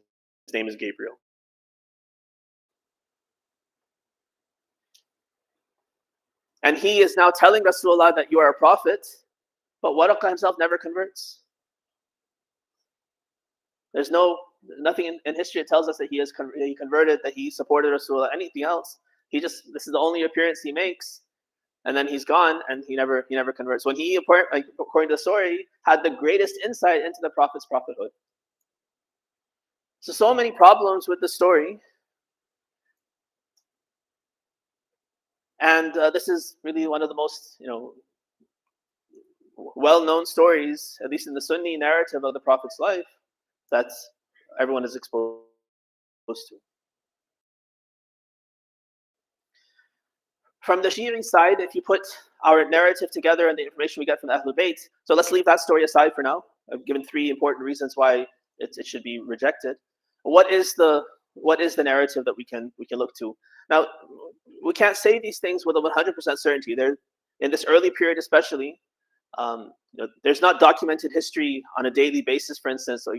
Speaker 1: name is Gabriel. And he is now telling Rasulullah that you are a prophet, but Waraqa himself never converts. There's nothing in history that tells us that he converted, that he supported Rasulullah, anything else. This is the only appearance he makes, and then he's gone, and he never converts. When he, according to the story, had the greatest insight into the Prophet's prophethood. So many problems with the story. And this is really one of the most, well-known stories, at least in the Sunni narrative of the Prophet's life, that everyone is exposed to. From the Shi'i side, if you put our narrative together and the information we get from the Ahlul Bayt, so let's leave that story aside for now. I've given 3 important reasons why it should be rejected. What is the narrative that we can look to? Now, we can't say these things with a 100% certainty. In this early period, especially, there's not documented history on a daily basis. For instance, so,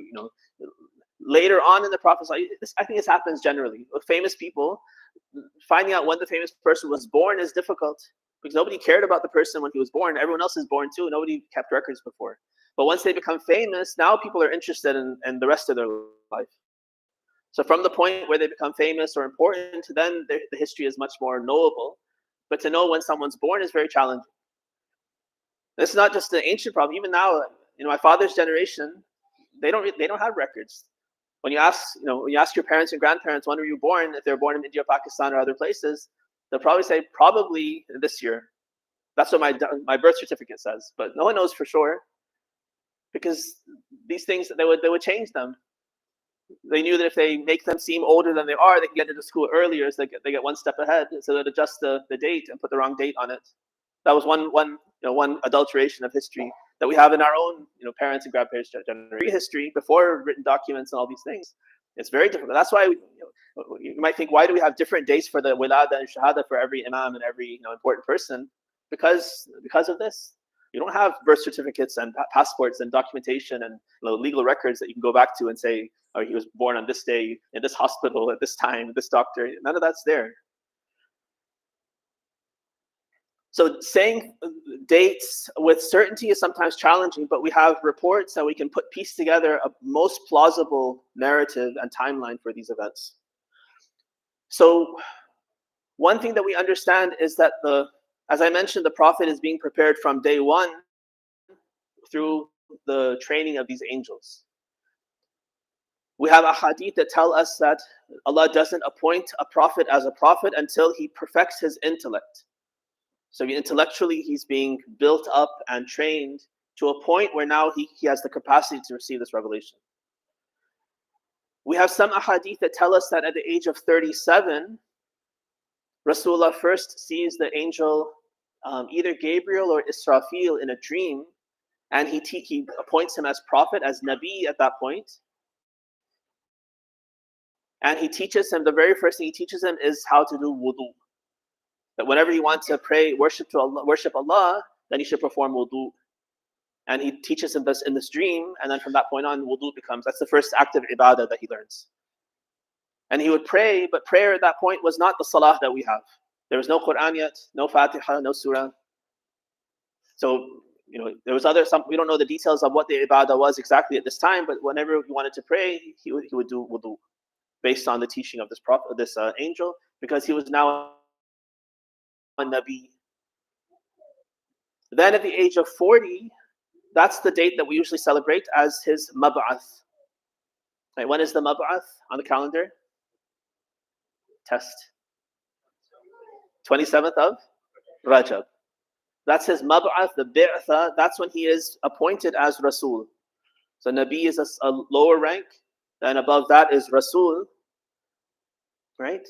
Speaker 1: later on in the Prophet's life, I think this happens generally with famous people. Finding out when the famous person was born is difficult because nobody cared about the person when he was born. Everyone else is born too. Nobody kept records before. But once they become famous, now people are interested in the rest of their life. So from the point where they become famous or important, then the history is much more knowable. But to know when someone's born is very challenging. This is not just an ancient problem. Even now, my father's generation, they don't have records. When you ask your parents and grandparents when were you born, if they're born in India, Pakistan, or other places, they'll probably say probably this year. That's what my birth certificate says. But no one knows for sure, because these things they would change them. They knew that if they make them seem older than they are, they can get into school earlier, so they get one step ahead. So they'd adjust the date and put the wrong date on it. That was one adulteration of history that we have in our own parents and grandparents' generation. History before written documents and all these things. It's very difficult. That's why you might think, why do we have different dates for the wilada and shahada for every imam and every important person? Because of this. You don't have birth certificates and passports and documentation and legal records that you can go back to and say, oh, he was born on this day in this hospital at this time, this doctor. None of that's there. So saying dates with certainty is sometimes challenging, but we have reports and we can piece together a most plausible narrative and timeline for these events. So one thing that we understand is that as I mentioned, the Prophet is being prepared from day one through the training of these angels. We have a hadith that tell us that Allah doesn't appoint a prophet as a prophet until he perfects his intellect. So intellectually, he's being built up and trained to a point where now he has the capacity to receive this revelation. We have some ahadith that tell us that at the age of 37, Rasulullah first sees the angel, either Gabriel or Israfil, in a dream, and he appoints him as prophet, as Nabi at that point. And he teaches him, the very first thing he teaches him is how to do wudu. that whenever you want to pray, worship Allah, then you should perform wudu. And he teaches him this in this dream, and then from that point on, wudu that's the first active ibadah that he learns. And he would pray, but prayer at that point was not the salah that we have. There was no Quran yet, no Fatiha, no surah. So, there was we don't know the details of what the ibadah was exactly at this time, but whenever he wanted to pray, he would do wudu based on the teaching of this prophet, this angel, because he was now a Nabi. Then at the age of 40, that's the date that we usually celebrate as his mab'ath. Right, when is the mab'ath on the calendar? Test. 27th of Rajab. That's his mab'ath, the bi'tha. That's when he is appointed as Rasul. So Nabi is a lower rank. Then above that is Rasul. Right?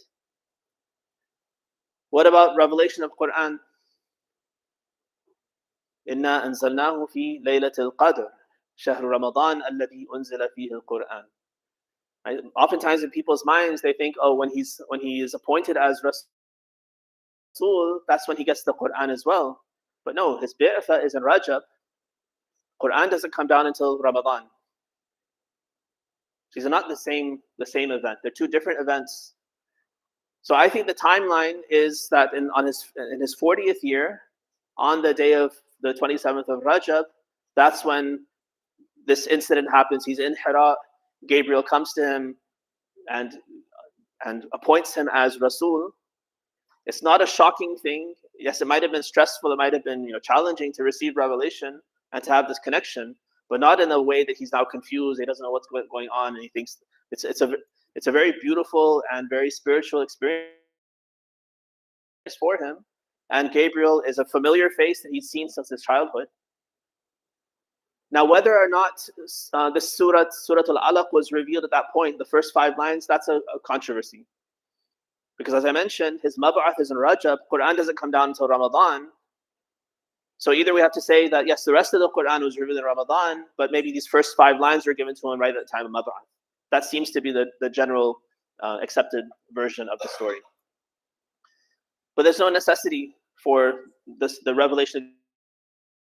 Speaker 1: What about revelation of Quran? إِنَّا أَنزَلْنَاهُ فِي لَيْلَةِ الْقَدْرِ شَهْرُ رَمَضَانَ الَّذِي أُنزِلَ فِيهِ الْقُرْآنِ. Right? Oftentimes in people's minds, they think, when he is appointed as Rasul, that's when he gets the Quran as well. But no, his bi'tha is in Rajab. Quran doesn't come down until Ramadan. These are not the same event. They're two different events. So I think the timeline is that in his 40th year, on the day of the 27th of Rajab, that's when this incident happens. He's in Hira. Gabriel comes to him and appoints him as Rasul. It's not a shocking thing. Yes, it might have been stressful. It might have been challenging to receive revelation and to have this connection, but not in a way that he's now confused. He doesn't know what's going on, and he thinks it's a very beautiful and very spiritual experience for him. And Gabriel is a familiar face that he's seen since his childhood. Now, whether or not this Surah Al-Alaq was revealed at that point, the first 5 lines, that's a controversy. Because as I mentioned, his mab'ath is in Rajab. Quran doesn't come down until Ramadan. So either we have to say that, yes, the rest of the Quran was revealed in Ramadan, but maybe these first 5 lines were given to him right at the time of mab'ath. That seems to be the general accepted version of the story. But there's no necessity for the revelation of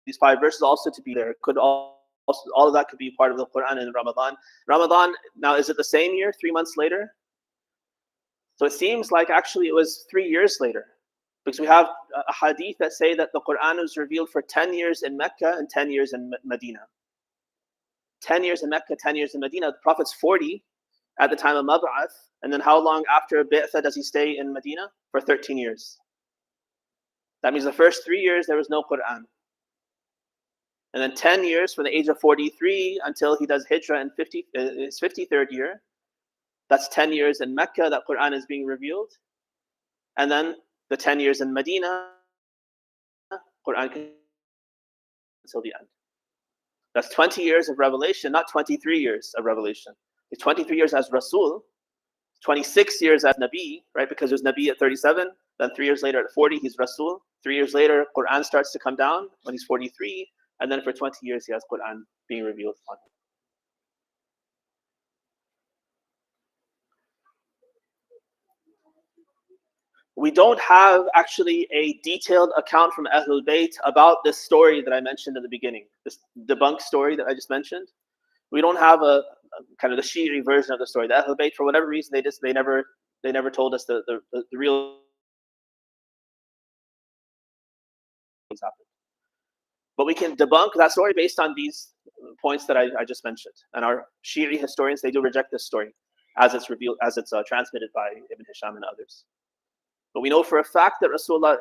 Speaker 1: these 5 verses also to be there. All of that could be part of the Quran in Ramadan. Ramadan, now, is it the same year, 3 months later? So it seems like actually it was 3 years later, because we have a hadith that say that the Quran was revealed for 10 years in Mecca and 10 years in Medina. 10 years in Mecca, 10 years in Medina. The Prophet's 40 at the time of Mab'ath. And then how long after Bi'tha does he stay in Medina? For 13 years. That means the first 3 years there was no Quran. And then 10 years from the age of 43 until he does Hijrah in his 53rd year. That's 10 years in Mecca that Quran is being revealed. And then the 10 years in Medina, Quran until the end. That's 20 years of revelation, not 23 years of revelation. It's 23 years as Rasul, 26 years as Nabi, right? Because there's Nabi at 37, then 3 years later at 40, he's Rasul. 3 years later, Quran starts to come down when he's 43, and then for 20 years he has Quran being revealed on him. We don't have actually a detailed account from Ahlul Bayt about this story that I mentioned in the beginning, this debunked story that I just mentioned. We don't have a kind of the Shi'i version of the story. The Ahlul Bayt, for whatever reason, they never told us the real things happened. But we can debunk that story based on these points that I just mentioned. And our Shi'i historians, they do reject this story as it's revealed, as it's transmitted by Ibn Hisham and others. But we know for a fact that Rasulullah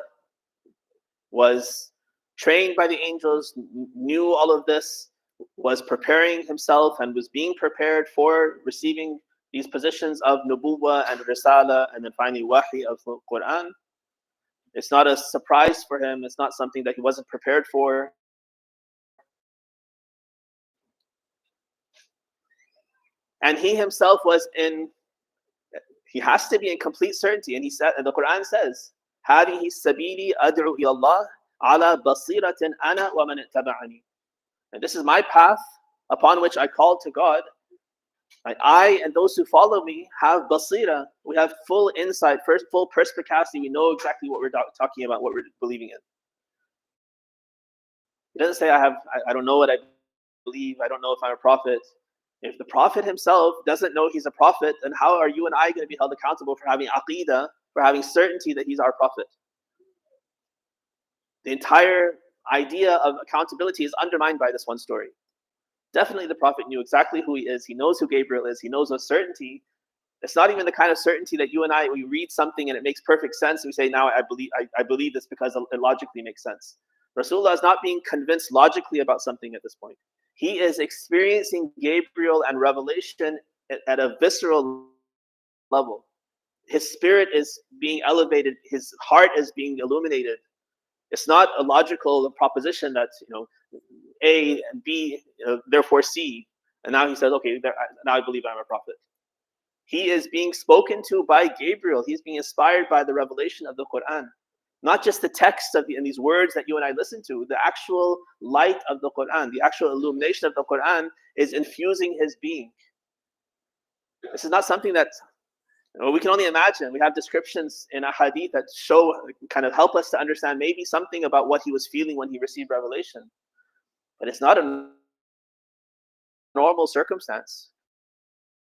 Speaker 1: was trained by the angels, knew all of this, was preparing himself and was being prepared for receiving these positions of Nubuwwah and Risala, and then finally Wahi of the Quran. It's not a surprise for him. It's not something that he wasn't prepared for. And he himself he has to be in complete certainty. And the Quran says, هَذِهِ السَّبِيلِ أَدْعُو إِلَى اللَّهِ عَلَى بَصِيرَةٍ أَنَا وَمَنِ اتَّبَعَنِي. And this is my path upon which I call to God. Like, I and those who follow me have basira. We have full insight, full perspicacity. We know exactly what we're talking about, what we're believing in. He doesn't say, I don't know what I believe. I don't know if I'm a prophet. If the prophet himself doesn't know he's a prophet, then how are you and I going to be held accountable for having aqidah, for having certainty that he's our prophet? The entire idea of accountability is undermined by this one story. Definitely the prophet knew exactly who he is. He knows who Gabriel is. He knows with certainty. It's not even the kind of certainty that you and I, we read something and it makes perfect sense. And we say, now I believe this because it logically makes sense. Rasulullah is not being convinced logically about something at this point. He is experiencing Gabriel and revelation at a visceral level. His spirit is being elevated. His heart is being illuminated. It's not a logical proposition that, A and B, therefore C. And now he says, okay, now I believe I'm a prophet. He is being spoken to by Gabriel. He's being inspired by the revelation of the Quran. Not just the text and these words that you and I listen to. The actual light of the Quran, the actual illumination of the Quran is infusing his being. This is not something that we can only imagine. We have descriptions in a hadith that kind of help us to understand maybe something about what he was feeling when he received revelation. But it's not a normal circumstance.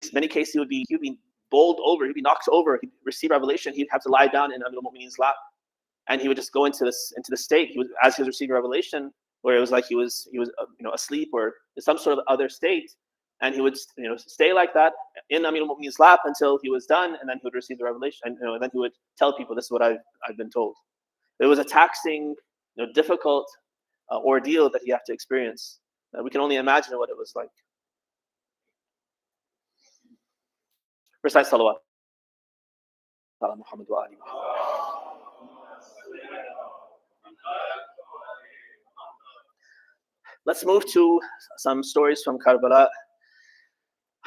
Speaker 1: In many cases, he'd be bowled over, he'd be knocked over, he'd receive revelation, he'd have to lie down in Amir al-Mu'mineen's lap. And he would just go into the state as he was receiving revelation, where it was like he was asleep or in some sort of other state. And he would stay like that in Amir al-Mu'mineen's lap until he was done, and then he would receive the revelation, and then he would tell people, this is what I've been told. It was a taxing, difficult ordeal that he had to experience. We can only imagine what it was like. Recite salawat. Let's move to some stories from Karbala.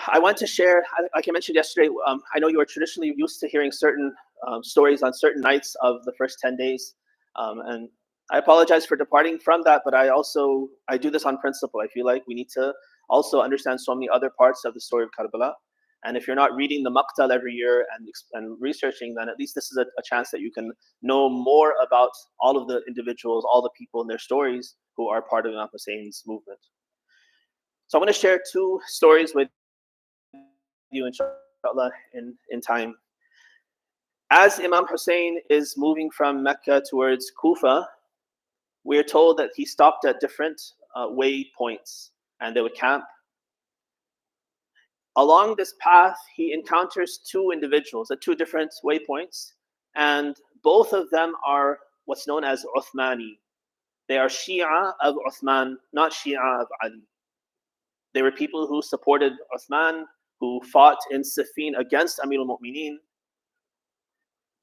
Speaker 1: I want to share, like I mentioned yesterday, I know you are traditionally used to hearing certain stories on certain nights of the first 10 days. And I apologize for departing from that, but I do this on principle. I feel like we need to also understand so many other parts of the story of Karbala. And if you're not reading the Maqtal every year and researching, then at least this is a chance that you can know more about all of the individuals, all the people and their stories who are part of Imam Hussein's movement. So I'm going to share two stories with you, inshallah, in time. As Imam Hussein is moving from Mecca towards Kufa, we're told that he stopped at different waypoints and they would camp. Along this path, he encounters two individuals at two different waypoints, and both of them are what's known as Uthmani. They are Shia of Uthman, not Shia of Ali. They were people who supported Uthman, who fought in Siffin against Amir al-Mu'mineen.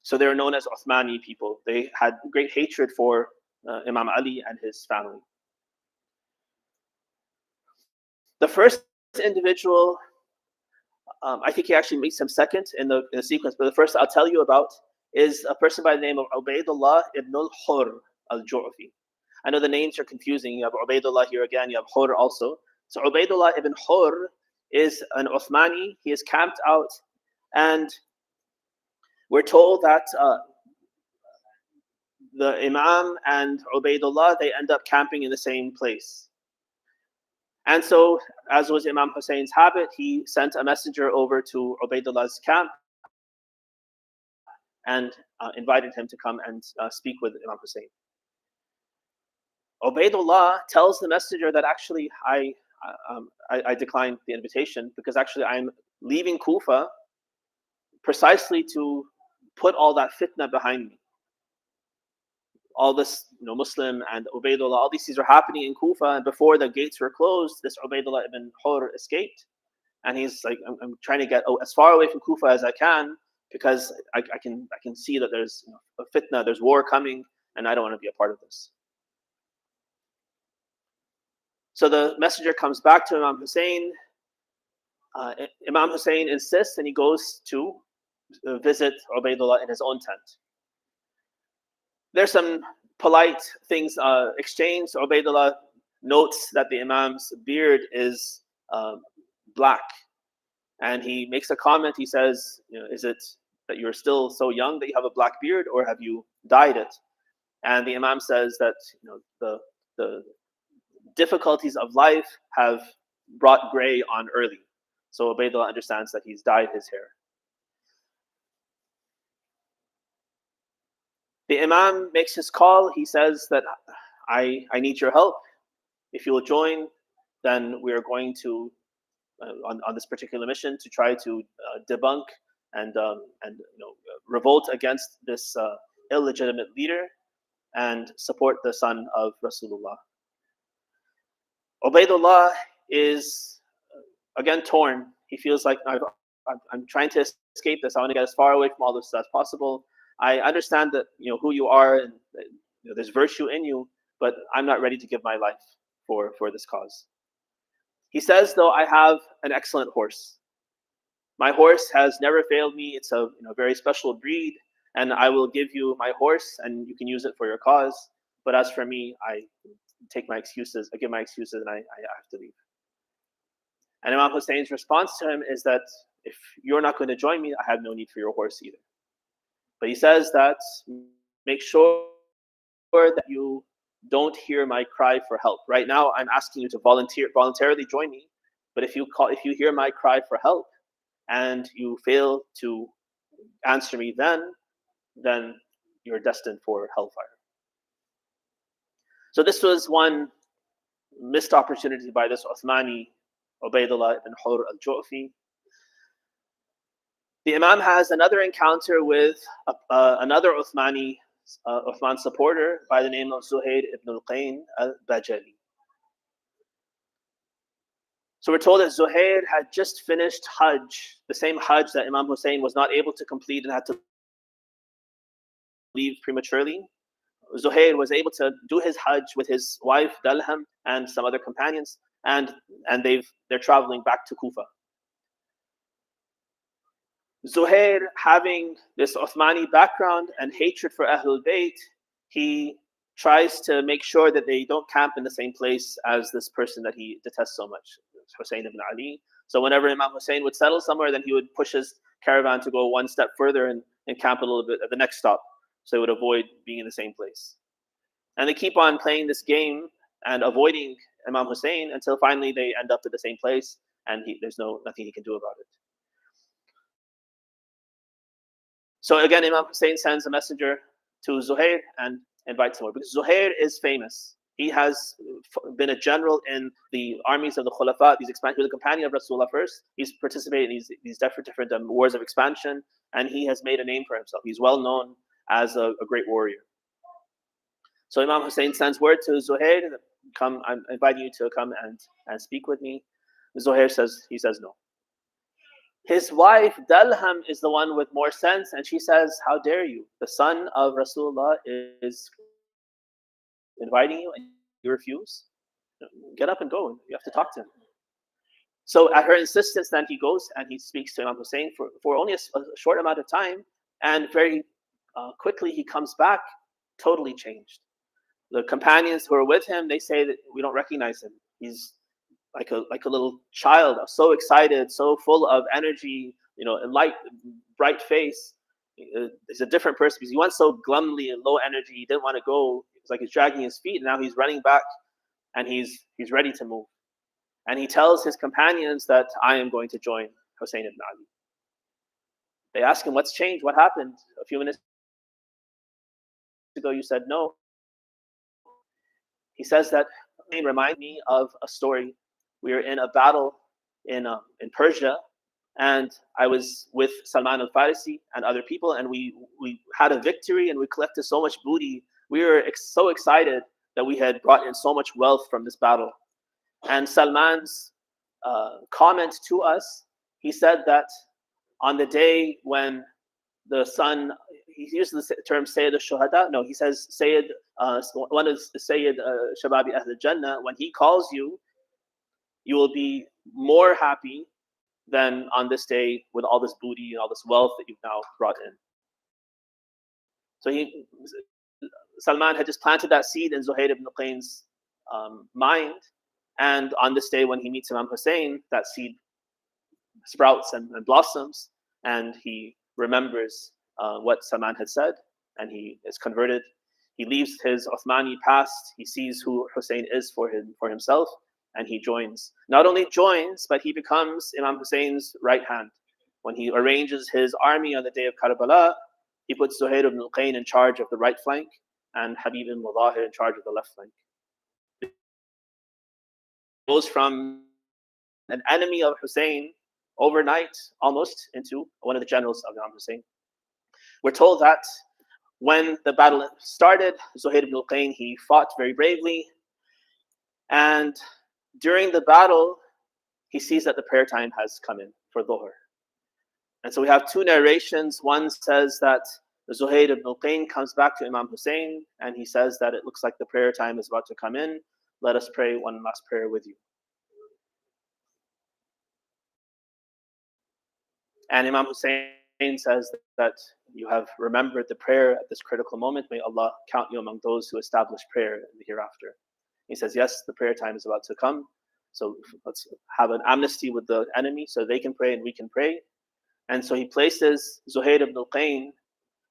Speaker 1: So they were known as Uthmani people. They had great hatred for Imam Ali and his family. The first individual, I think he actually meets him second in the sequence, but the first I'll tell you about is a person by the name of Ubaydullah ibn al-Hur al-Ju'fi. I know the names are confusing. You have Ubaydullah here again, you have Hur also. So Ubaydullah ibn Hur is an Uthmani. He is camped out, and we're told that the Imam and Ubaydullah, they end up camping in the same place. And so, as was Imam Hussein's habit, he sent a messenger over to Ubaidullah's camp and invited him to come and speak with Imam Hussein. Ubaydullah tells the messenger that actually I declined the invitation because actually I'm leaving Kufa precisely to put all that fitna behind me. All this, Muslim and Ubaydullah, all these things are happening in Kufa, and before the gates were closed, this Ubaydullah ibn Hur escaped, and he's like, I'm trying to get as far away from Kufa as I can because I can see that there's a fitna, there's war coming, and I don't want to be a part of this. So the messenger comes back to Imam Hussein. Imam Hussein insists, and he goes to visit Ubaydullah in his own tent. There's some polite things exchanged. Ubaydullah notes that the Imam's beard is black. and he makes a comment. He says, is it that you're still so young that you have a black beard, or have you dyed it? And the Imam says that the difficulties of life have brought gray on early. So Ubaidullah understands that he's dyed his hair. The Imam makes his call. He says that I need your help. If you will join, then we are going to on this particular mission to try to debunk and revolt against this illegitimate leader and support the son of Rasulullah. Ubaidullah is again torn. He feels like I'm trying to escape this. I want to get as far away from all this as possible. I understand that who you are, and there's virtue in you, but I'm not ready to give my life for this cause. He says, though, I have an excellent horse. My horse has never failed me. It's a very special breed, and I will give you my horse, and you can use it for your cause. But as for me, I give my excuses, and I have to leave. And Imam Hussein's response to him is that if you're not going to join me, I have no need for your horse either. But he says that make sure that you don't hear my cry for help. Right now, I'm asking you to voluntarily join me. But if you hear my cry for help and you fail to answer me, then you're destined for hellfire. So this was one missed opportunity by this Uthmani, Ubaidullah ibn Hur al-Ju'fi. The Imam has another encounter with another Uthmani Uthman supporter by the name of Zuhair ibn al-Qayn al-Bajali. So we're told that Zuhair had just finished Hajj, the same Hajj that Imam Hussein was not able to complete and had to leave prematurely. Zuhair was able to do his Hajj with his wife Dalham and some other companions, and they're traveling back to Kufa. Zuhair, having this Uthmani background and hatred for Ahlul Bayt, he tries to make sure that they don't camp in the same place as this person that he detests so much, Hussein ibn Ali. So whenever Imam Hussein would settle somewhere, then he would push his caravan to go one step further and camp a little bit at the next stop, so he would avoid being in the same place. And they keep on playing this game and avoiding Imam Hussein until finally they end up at the same place, and there's nothing he can do about it. So again, Imam Hussein sends a messenger to Zuhair and invites him over, because Zuhair is famous. He has been a general in the armies of the Khulafa, he was a companion of Rasulullah first. He's participated in these different wars of expansion, and he has made a name for himself. He's well known as a great warrior. So Imam Hussein sends word to Zuhair, come, I'm inviting you to come and speak with me. Zuhair says no. His wife Dalham is the one with more sense, and she says, how dare you? The son of Rasulullah is inviting you and you refuse? Get up and go. You have to talk to him. So at her insistence, then he goes and he speaks to Imam Hussein for only a short amount of time, and very quickly he comes back totally changed. The companions who are with him, they say that we don't recognize him. He's like a little child, so excited, so full of energy, and light, bright face. He's a different person because he went so glumly and low energy. He didn't want to go. It's like he's dragging his feet, and now he's running back, and he's ready to move. And he tells his companions that I am going to join Hussein ibn Ali. They ask him, what's changed? What happened? A few minutes ago you said no. He says that it reminded me of a story. We were in a battle in Persia, and I was with Salman al-Farisi and other people, and we had a victory, and we collected so much booty. We were so excited that we had brought in so much wealth from this battle. And Salman's comment to us, he said that on the day when the son, he used the term Sayyid al-Shuhada. No, he says Sayyid, one of Sayyid Shababi Ahl al-Jannah, when he calls you, you will be more happy than on this day with all this booty and all this wealth that you've now brought in. So Salman had just planted that seed in Zuhair ibn al-Qayn's mind, and on this day when he meets Imam Hussein, that seed sprouts and blossoms, and he remembers what Salman had said, and he is converted. He leaves his Uthmani past. He sees who Hussein is for himself, and he joins. Not only joins, but he becomes Imam Hussein's right hand. When he arranges his army on the day of Karbala, he puts Zuhair ibn al-Qayn in charge of the right flank and Habib ibn Mudahir in charge of the left flank. It goes from an enemy of Hussein overnight almost into one of the generals of Imam Hussein. We're told that when the battle started, Zuhair ibn al-Qayn, he fought very bravely, and during the battle, he sees that the prayer time has come in for Dhuhr. And so we have two narrations. One says that Zuhair ibn al-Qayn comes back to Imam Hussein and he says that it looks like the prayer time is about to come in. Let us pray one last prayer with you. And Imam Hussein says that you have remembered the prayer at this critical moment. May Allah count you among those who establish prayer in the hereafter. He says, yes, the prayer time is about to come. So let's have an amnesty with the enemy so they can pray and we can pray. And so he places Zuhair ibn al-Qayn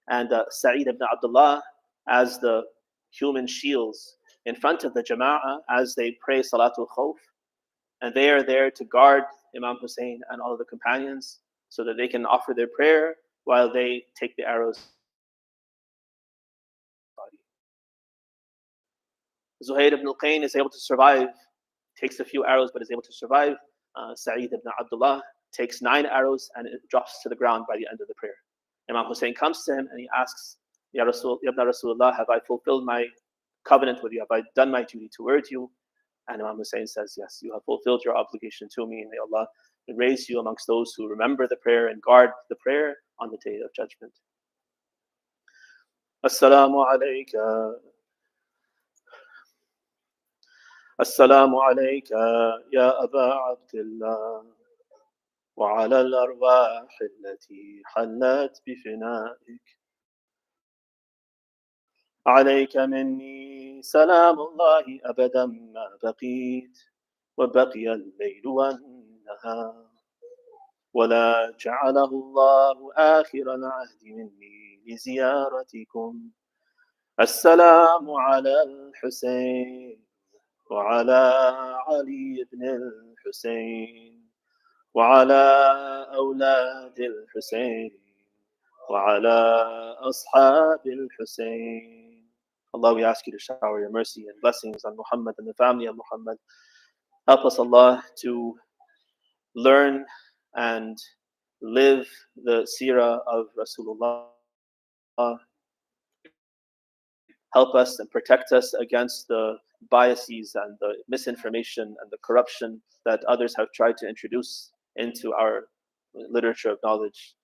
Speaker 1: and Sa'id ibn Abdullah as the human shields in front of the Jama'ah as they pray Salatul Khawf. And they are there to guard Imam Hussein and all of the companions so that they can offer their prayer while they take the arrows. Zuhair ibn al-Qayn is able to survive, takes a few arrows, but is able to survive. Sa'id ibn Abdullah takes 9 arrows and it drops to the ground by the end of the prayer. Imam Hussein comes to him and he asks, Ya Rasulullah, have I fulfilled my covenant with you? Have I done my duty towards you? And Imam Hussein says, yes, you have fulfilled your obligation to me. May Allah raise you amongst those who remember the prayer and guard the prayer on the day of judgment. Assalamu alayka. Assalamu alayka, ya Aba Abdullah. وعلى الأرواح التي حلت بفنائك عليك مني سلام الله أبدا ما بقيت وبقي الليل والنهار ولا جعله الله آخر العهد مني لزيارتكم السلام على الحسين وعلى علي بن الحسين وعلى أولاد الحسين وعلى أصحاب الحسين. Allah, we ask you to shower your mercy and blessings on Muhammad and the family of Muhammad. Help us, Allah, to learn and live the seerah of Rasulullah. Help us and protect us against the biases and the misinformation and the corruption that others have tried to introduce into our literature of knowledge.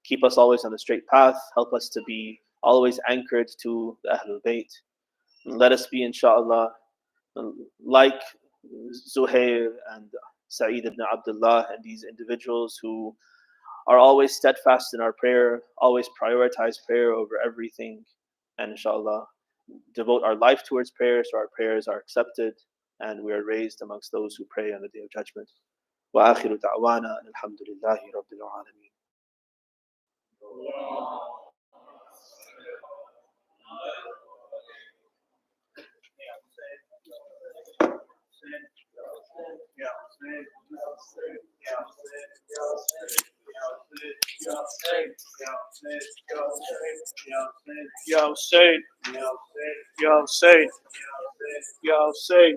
Speaker 1: Keep us always on the straight path. Help us to be always anchored to the Ahlul Bayt. Let us be, inshallah, like Zuhair and Sa'id ibn Abdullah and these individuals who are always steadfast in our prayer, always prioritize prayer over everything, and inshallah, devote our life towards prayer so our prayers are accepted and we are raised amongst those who pray on the Day of Judgment. وآخر دعوانا الحمد لله رب العالمين. Yo, Said. Yo, Said. Yo, Said. Yo, Said. Yo, Said. Yo, Said. Yo, Said. Yo, Said.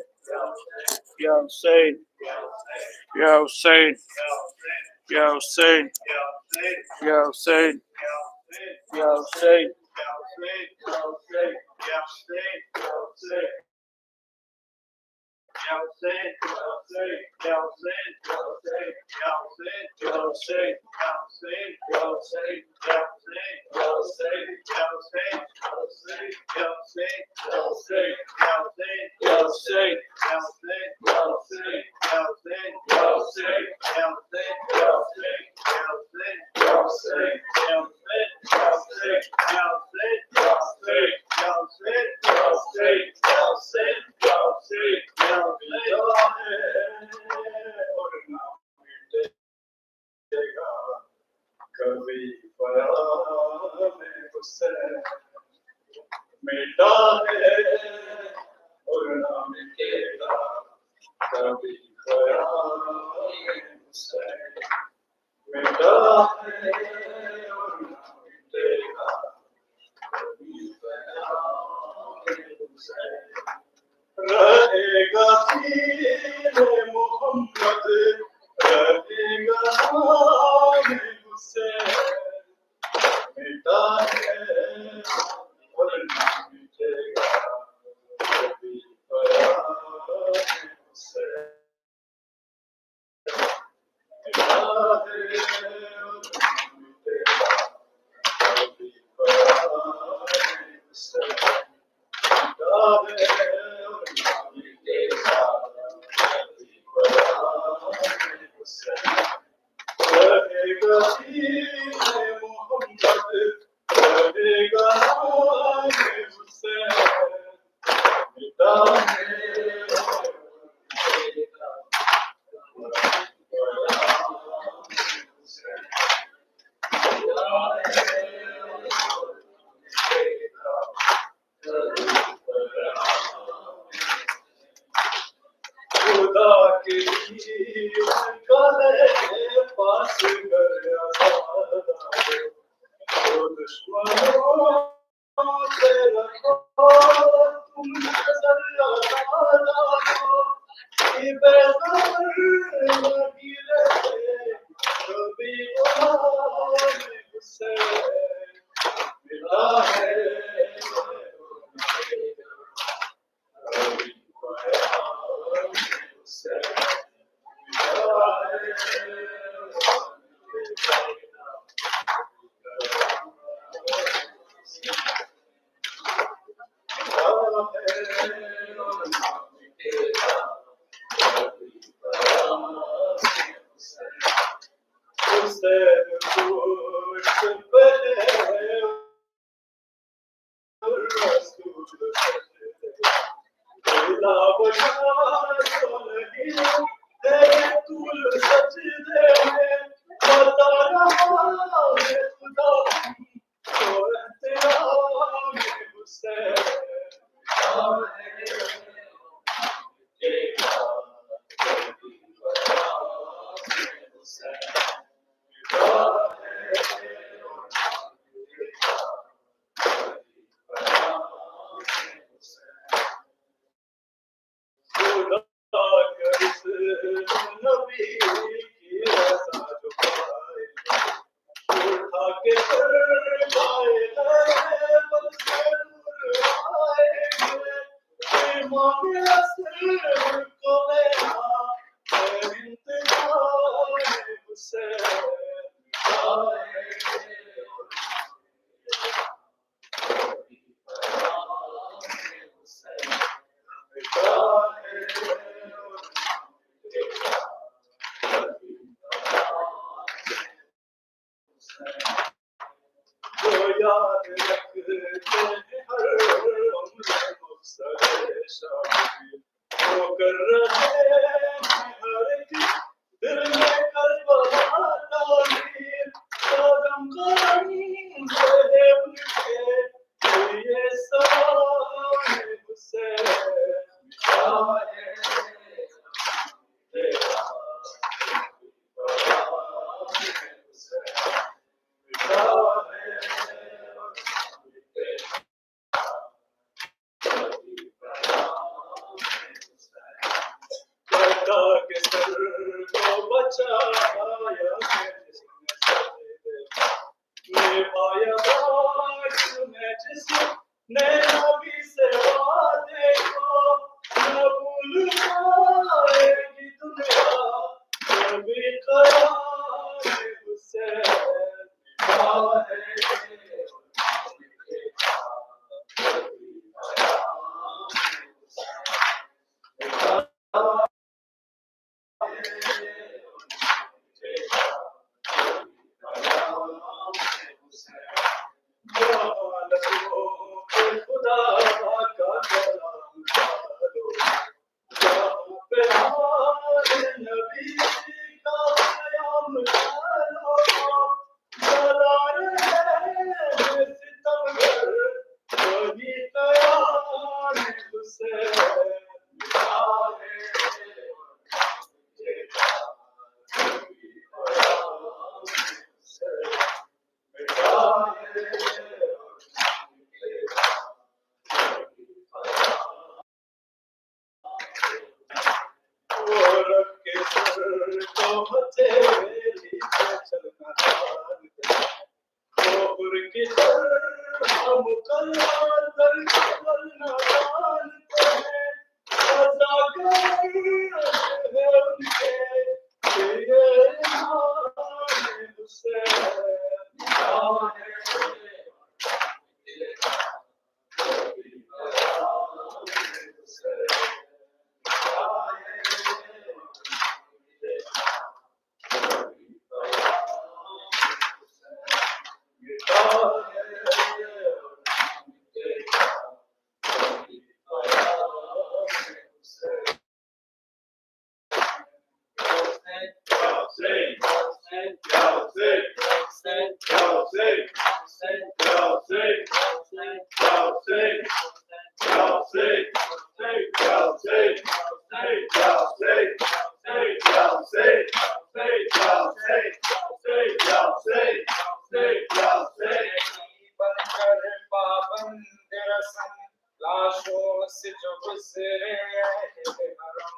Speaker 2: लाशों से जो गुजरे हरम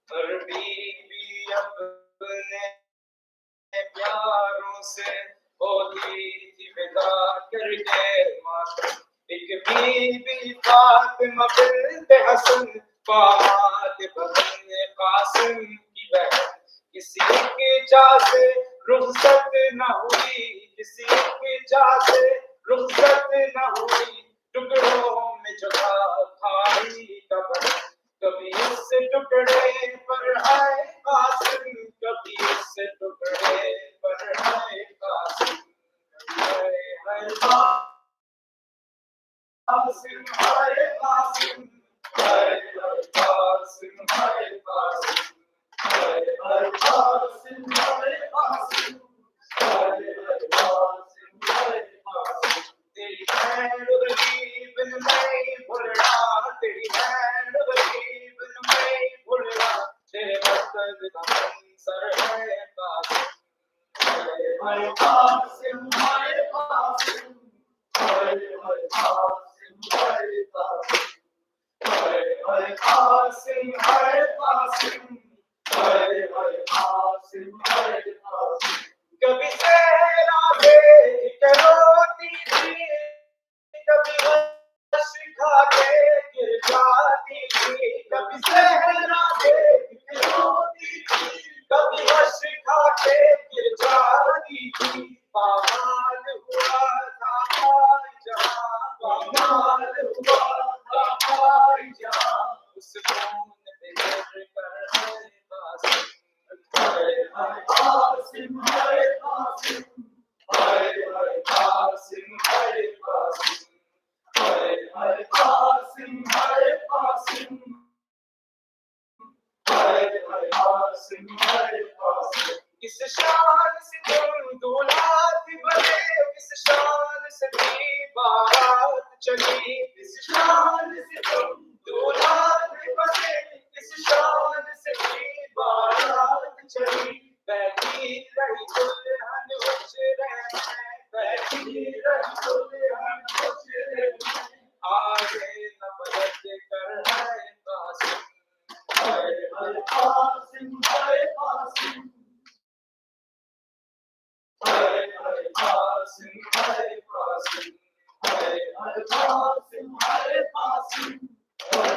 Speaker 2: हर बीवी अपने प्यारों से होती थी विदा करके मातम एक बीवी फातिमा बिन्त हसन फात बहन कासिम की बहन किसी के जासे रुखसत न हुई किसी के जासे रुखसत न हुई टुकड़ों में जगह खाई कबर कभी इस टुकड़े पर है कासिम कभी इस टुकड़े पर है कासिम है कासिम है कासिम है कासिम है कासिम है कासिम है कासिम तेरी हैंड गरीब नहीं भुलना तेरी हैंड गरीब नहीं भुलना तेरे मकसद का मंसर है कासिम है कासिम है कासिम है कासिम है कासिम है कासिम कभी सेना देख रोती थी कभी वश खा के गिर जाती थी कभी सेना देख रोती थी कभी वश खा के गिर जाती थी पामाल हुआ था हाय जहां पामाल हुआ था हाय जहां उस खून पे गिर कर है कासिम कासिम है कासिम कासिम है कासिम कासिम है कासिम कासिम है कासिम किस शान से तुम दुलात बने किस शान से भी बारात चली किस शान से तुम दुलात बने किस शान से भी बारात चली बैठी रही दुल्हन हुजरे में बैठी रही दुल्हन हुजरे में आगे न बदल कर है कासिम है कासिम है कासिम है कासिम है कासिम है कासिम है कासिम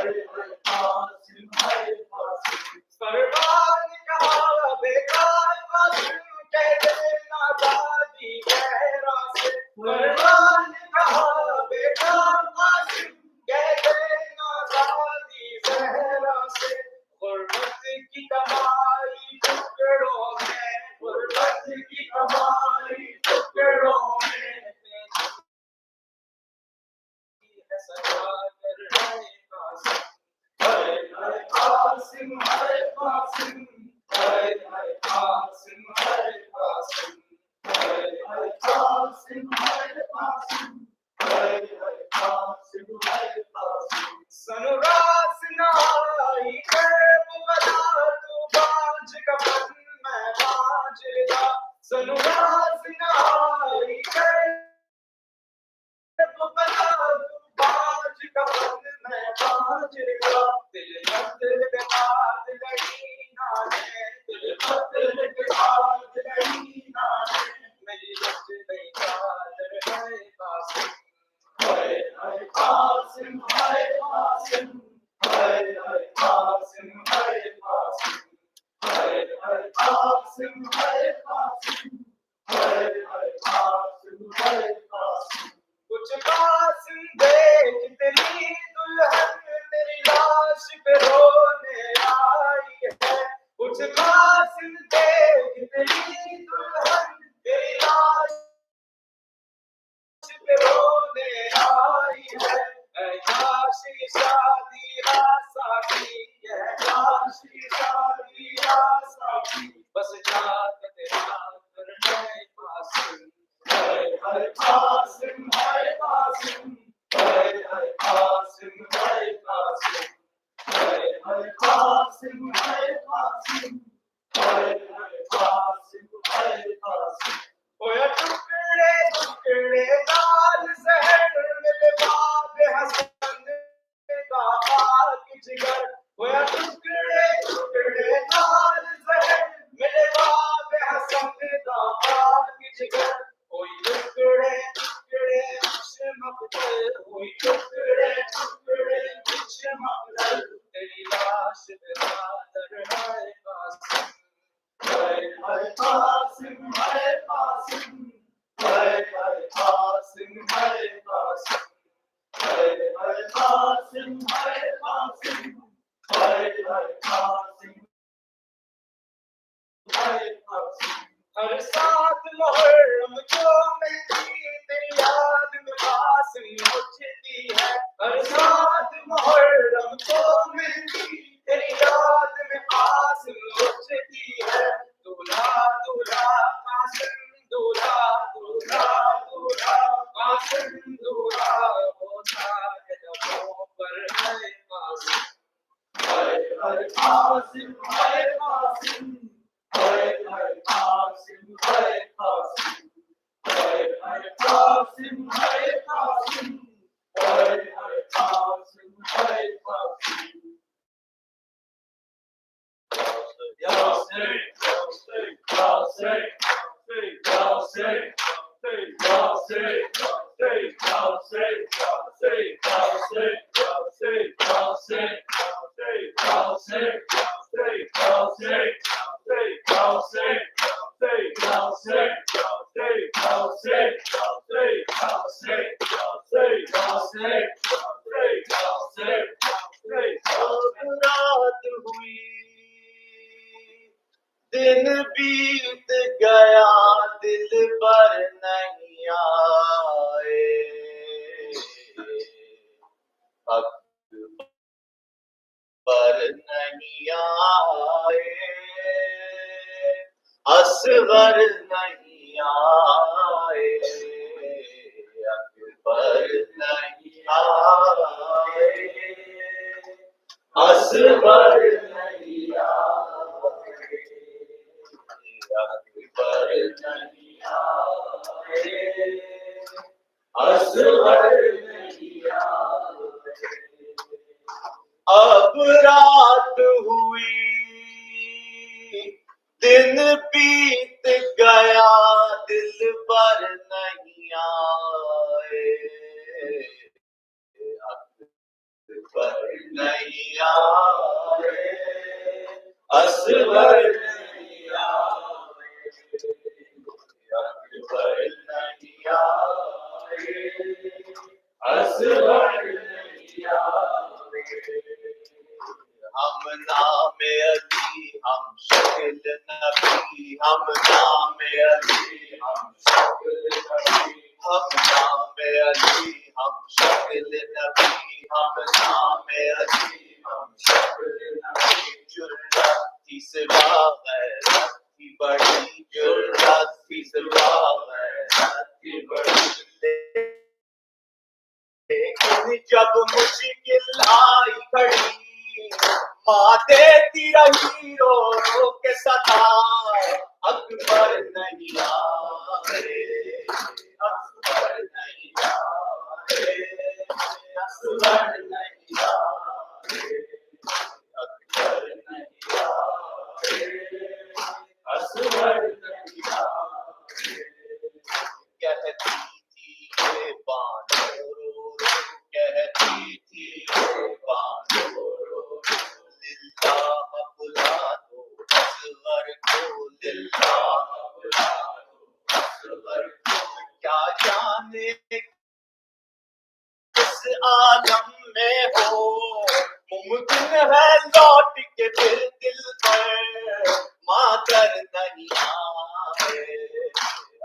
Speaker 2: है कासिम है कासिम परवान कहा बेकार कासिम कह देना दादी गहरा से परवान कहा बेकार कासिम कह देना दादी गहरा से गुर्बत की कमाई टुकड़ों में गुर्बत की कमाई टुकड़ों में सजा कर है कासिम है कासिम है कासिम है कासिम है कासिम है कासिम है कासिम है कासिम है कासिम सनुरास नाई कर्ब बना तू बाज कफन मैं बाजरा सनुरास नाई कर्ब बना तू बाज कफन मैं बाजरा दिल बदल के बाद लड़ी नाने दिल बदल के बाद लड़ी नाने मेरी लज नहीं चादर है कासिम है कासिम है कासिम है कासिम है कासिम है कासिम है कासिम है कासिम है कासिम कुछ कासिम देख तेरी दुल्हन तेरी लाश पे रोने आई है कुछ कासिम देख तेरी दुल्हन तेरी लाश पे रोने आई है काशी शादी आसानी है काशी शादी आसानी बस जात तेरा कर है कासिम है Qasim, Hai Qasim, Hai Hai Qasim, Hai Qasim, Hai Hai Qasim, Hai Qasim, Hai Hai Qasim, Hai Qasim. होया टुकड़े टुकड़े लाल जहर मेरे बाप हसन का पाक जिगर होया टुकड़े टुकड़े लाल जहर मेरे बाप हसन का पाक जिगर कोई टुकड़े टुकड़े चमक कोई टुकड़े टुकड़े चमक तेरी लाश बेरादर है Qasim Hai Hai Qasim, Hai Qasim, Hai Hai Qasim, Hai Qasim, Hai Hai Qasim, Hai Qasim, Hai Hai Qasim, Hai Qasim. हर साथ मुहर्रम को मेरी तेरी याद में कासिम मुझती है हर साथ मुहर्रम को मेरी तेरी याद में कासिम मुझती है दूल्हा दूल्हा कासिम दूल्हा दूल्हा दूल्हा कासिम दूल्हा होता है लबों पर है कासिम हाय हाय कासिम हाय कासिम हाय हाय कासिम हाय कासिम हाय हाय कासिम हाय कासिम हाय हाय कासिम हाय कासिम रात हुई दिन बीत गया दिल पर नहीं आए अकबर नहीं आए असगर नहीं आए अकबर नहीं आए असगर नहीं आए अकबर नहीं आए असगर नहीं आए अब रात हुई दिन बीत गया दिल पर नहीं आए अकबर नहीं आए असगर नहीं आए अकबर नहीं आए असगर नहीं आए हम नाम अली हम शक्ल नबी हम नाम अली हम शक्ल नबी हम नाम अली हम शक्ल नबी हम नाम अली हम शक्ल नबी जुर्रत की सिवा गैरत की बड़ी जुर्रत की सिवा गैरत की बड़ी लेकिन जब मुश्किल आई खड़ी माँ देती रही रो रो के सदा अकबर नहीं आए अकबर नहीं आए असगर नहीं आए अकबर नहीं आए असगर नहीं आए कहती थी ये बानो रो रो कहती थी ये बानो रो रो लिल्लाह बुला दो असगर को लिल्लाह बुला दो असगर को क्या जाने किस आलम में हो मुमकिन है लौट के फिर दिल पर मातर नहीं आए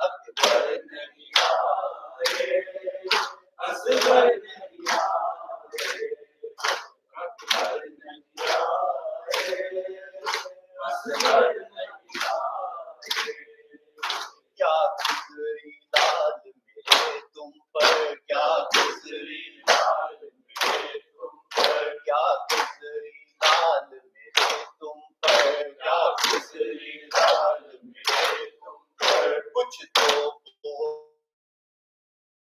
Speaker 2: अकबर नहीं आए असगर नहीं आए अकबर नहीं आए असगर नहीं आए क्या गुजरी लाल में तुम पर क्या गुजरी हाल मेरे तुम पर क्या गुजरी हाल मेरे तुम पर क्या गुजरी हाल मेरे तुम पर कुछ तो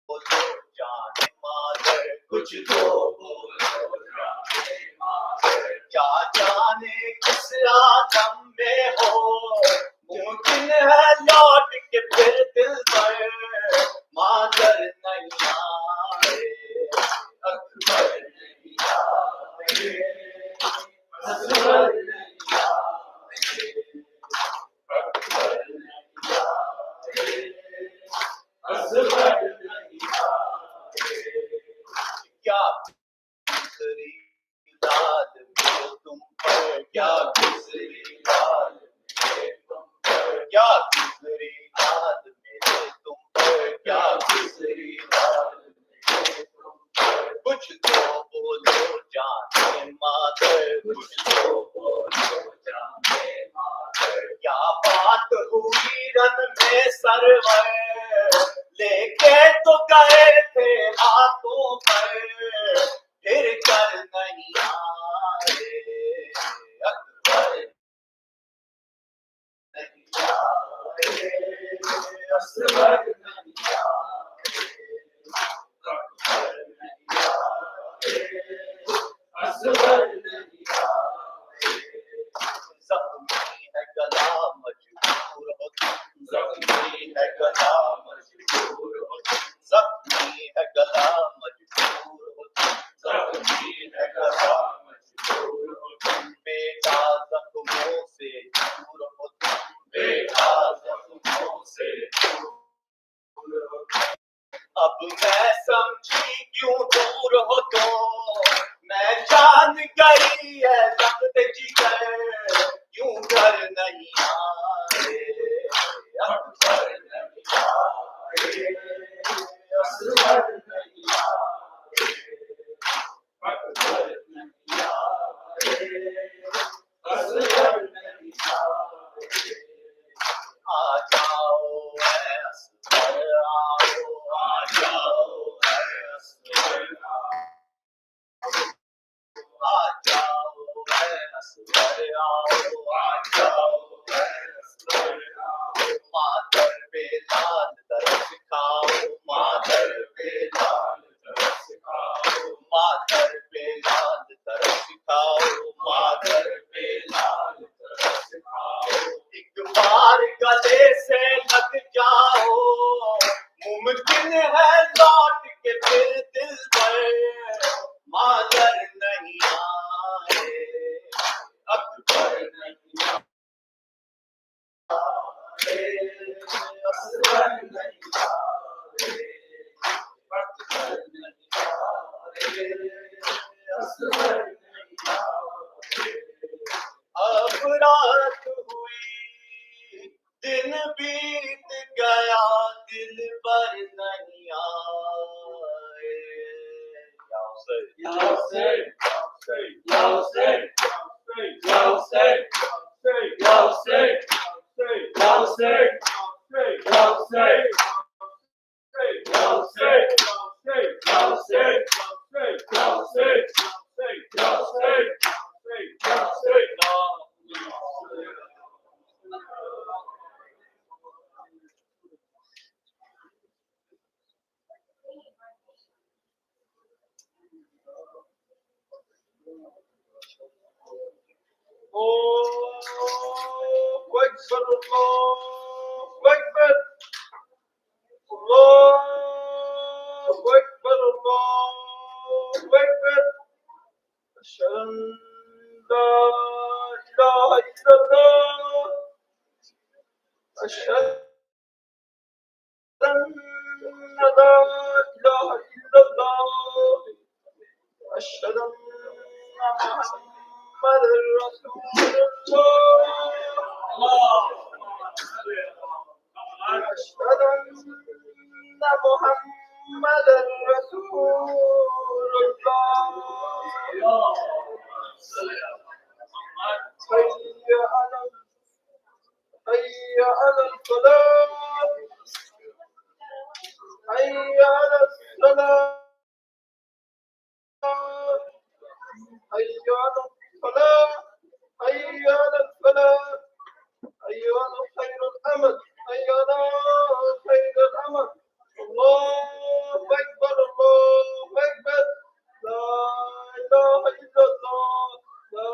Speaker 2: बोलो जाने मादर कुछ तो बोलो जाने मादर क्या जाने किस आदम में हो मुमकिन है लौट के फिर दिल पर मादर नहीं आए अकबर नहीं आए असगर नहीं आए अकबर नहीं आए असगर नहीं आए क्या गुजरी रात में तुम पर क्या गुजरी रात में तुम पर क्या गुजरी रात में तुम पर क्या गुजरी रात में तुम पर कुछ तो बोलो जाने मादर कुछ तो बोलो जाने मादर क्या बात हुई रन में सरवर लेके तो गए थे हाथों पर फिर कर नहीं आए अकबर नहीं आए असगर नहीं आए अकबर नहीं आए असगर नहीं आए जख्मी है गला मजबूर हो तुम जख्मी है गला मजबूर हो तुम जख्मी है गला मजबूर हो तुम जख्मी है गला मजबूर हो तुम बेटा जख्मों से दूर हो तुम बेटा जख्मों से दूर हो तुम अब मैं समझी क्यों दूर हो तो मैं जान गई है लफ्ज़ जिगर क्यों घर नहीं आए अकबर नहीं आए असगर नहीं आए अकबर नहीं आए असगर नहीं आए आ जाओ ऐ असगर आओ आ जाओ ऐ असगर आओ आ जाओ ऐ असगर आओ आ जाओ ऐ असगर आओ मादर पे लाल तरस खाओ मादर पे लाल तरस खाओ मादर पे लाल तरस खाओ मादर पे लाल तरस खाओ एक बार गले से लग जाओ मुमकिन है लौट के फिर दिल पर मादर नहीं आए अकबर नहीं आए असगर नहीं आए अकबर नहीं आए असगर नहीं आए अब रात हुई दिन बीत गया दिल पर नहीं आए حي على الصلاة حي على الصلاة حي على الفلاح حي على خير الأمل حي على خير الأمل الله أكبر الله أكبر لا إله إلا الله لا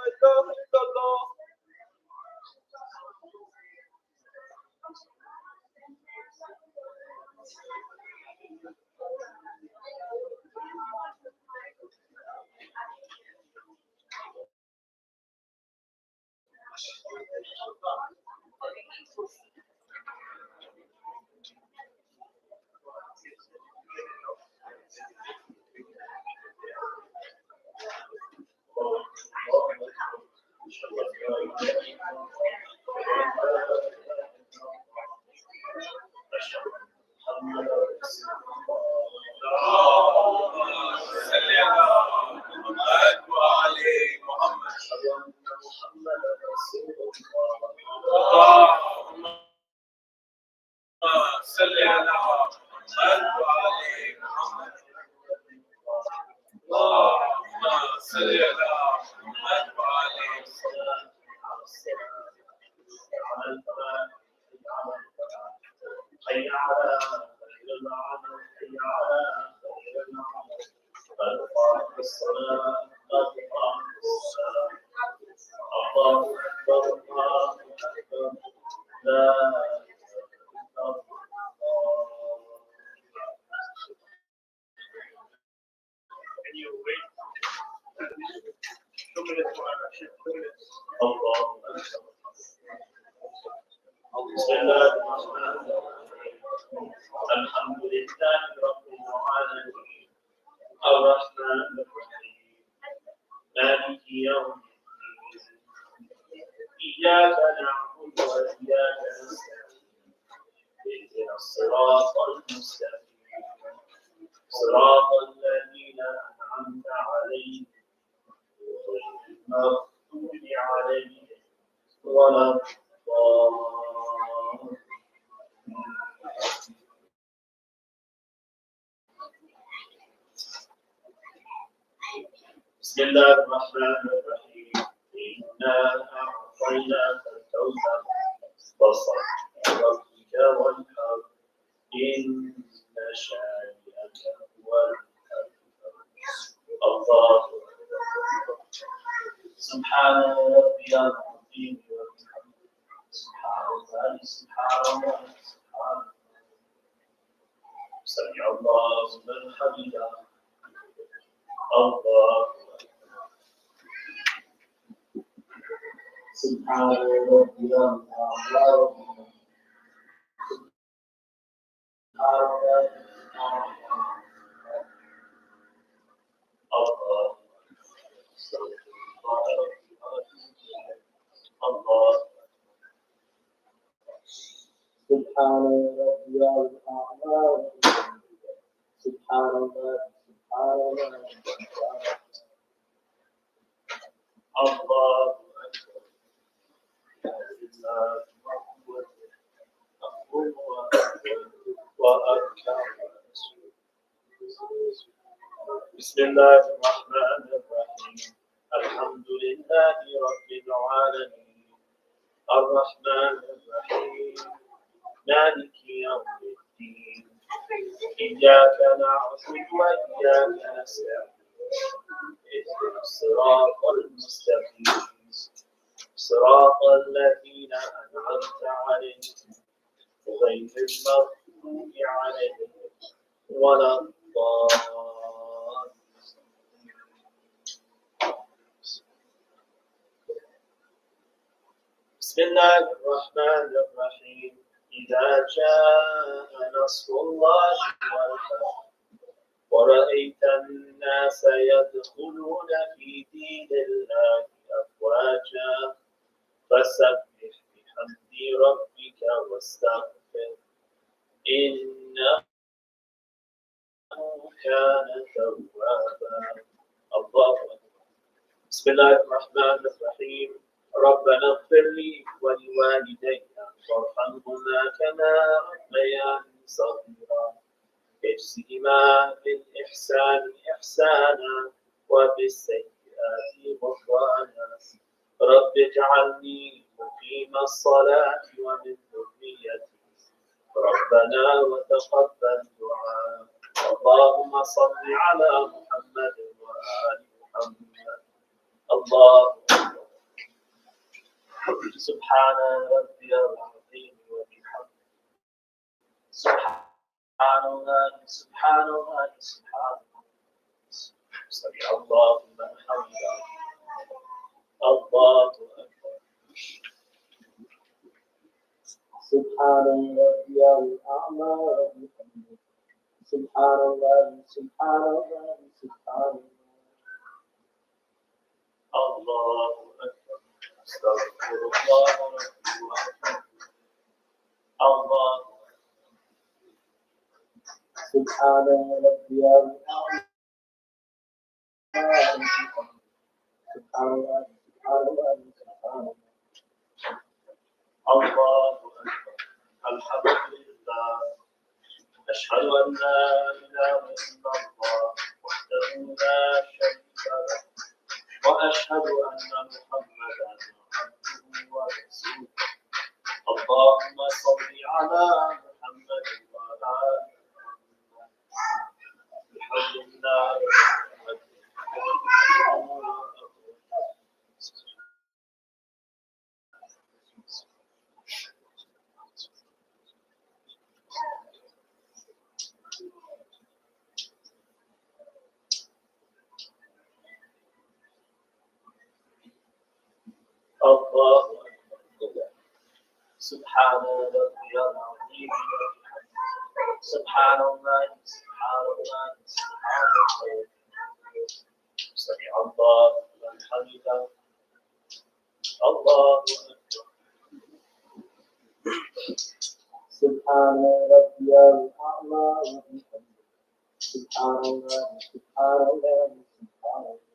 Speaker 2: إله إلا الله. الحمد لله رب العالمين الرحمن الرحيم مالك يوم الدين إياك نعبد وإياك نستعين اهدنا الصراط المستقيم صراط الذين أنعمت عليهم غير المغضوب عليهم ولا الضالين. بسم الله الرحمن الرحيم إنا أعطيناك الكوثر فصل ربك وانحر إن شانئك هو الأبتر. الله سبحان ربي العظيم وبحمده سبحان الله سبحان الله سبحان الله سمع الله لمن حمده الله سبحان ربي الأعلى الله سبحان ربي الأعلى سبحان الله سبحان الله الله بسم الله الرحمن الرحيم الحمد لله رب العالمين الرحمن الرحيم مالك يوم الدين إياك نعبد وإياك نستعين اهدنا الصراط المستقيم صراط الذين أنعمت عليهم غير المغضوب عليهم ولا الضالين. بسم الله الرحمن الرحيم إذا جاء نصر الله والفتح ورأيت الناس يدخلون في دين الله أفواجا فسبح بحمد ربك واستغفر إنه كان توابا. الله أكبر. بسم الله الرحمن الرحيم ربنا اغفر لي ولوالدي وارحمهما كما ربياني صغيرا اجزهما بالإحسان إحسانا وبالسيئات غفرانا رب اجعلني مقيم الصلاة ومن ذريتي ربنا وتقبل دعاء اللهم صل على محمد وآل محمد الله سبحان ربي العظيم وبحمده سبحان الله سبحان الله سبحان الله سمع الله لمن حمده الله أكبر سبحان ربي الأعلى وبحمده سبحان الله سبحان الله سبحان الله الله أكبر أستغفر الله ربي وأتوب الله سبحان ربي الأعلى سبحان الله سبحان الله سبحان الله الله أكبر الحمد لله أشهد أن لا إله إلا الله وحده لا شريك له وأشهد أن محمدا عبده ورسوله اللهم صل على محمد وعلى آل محمد الحمد لله الله أكبر سبحان ربي العظيم سبحان الله سبحان الله سبحان الله سمع الله لمن حمده الله أكبر سبحان ربي الأعلى وبحمده سبحان الله سبحان الله سبحان الله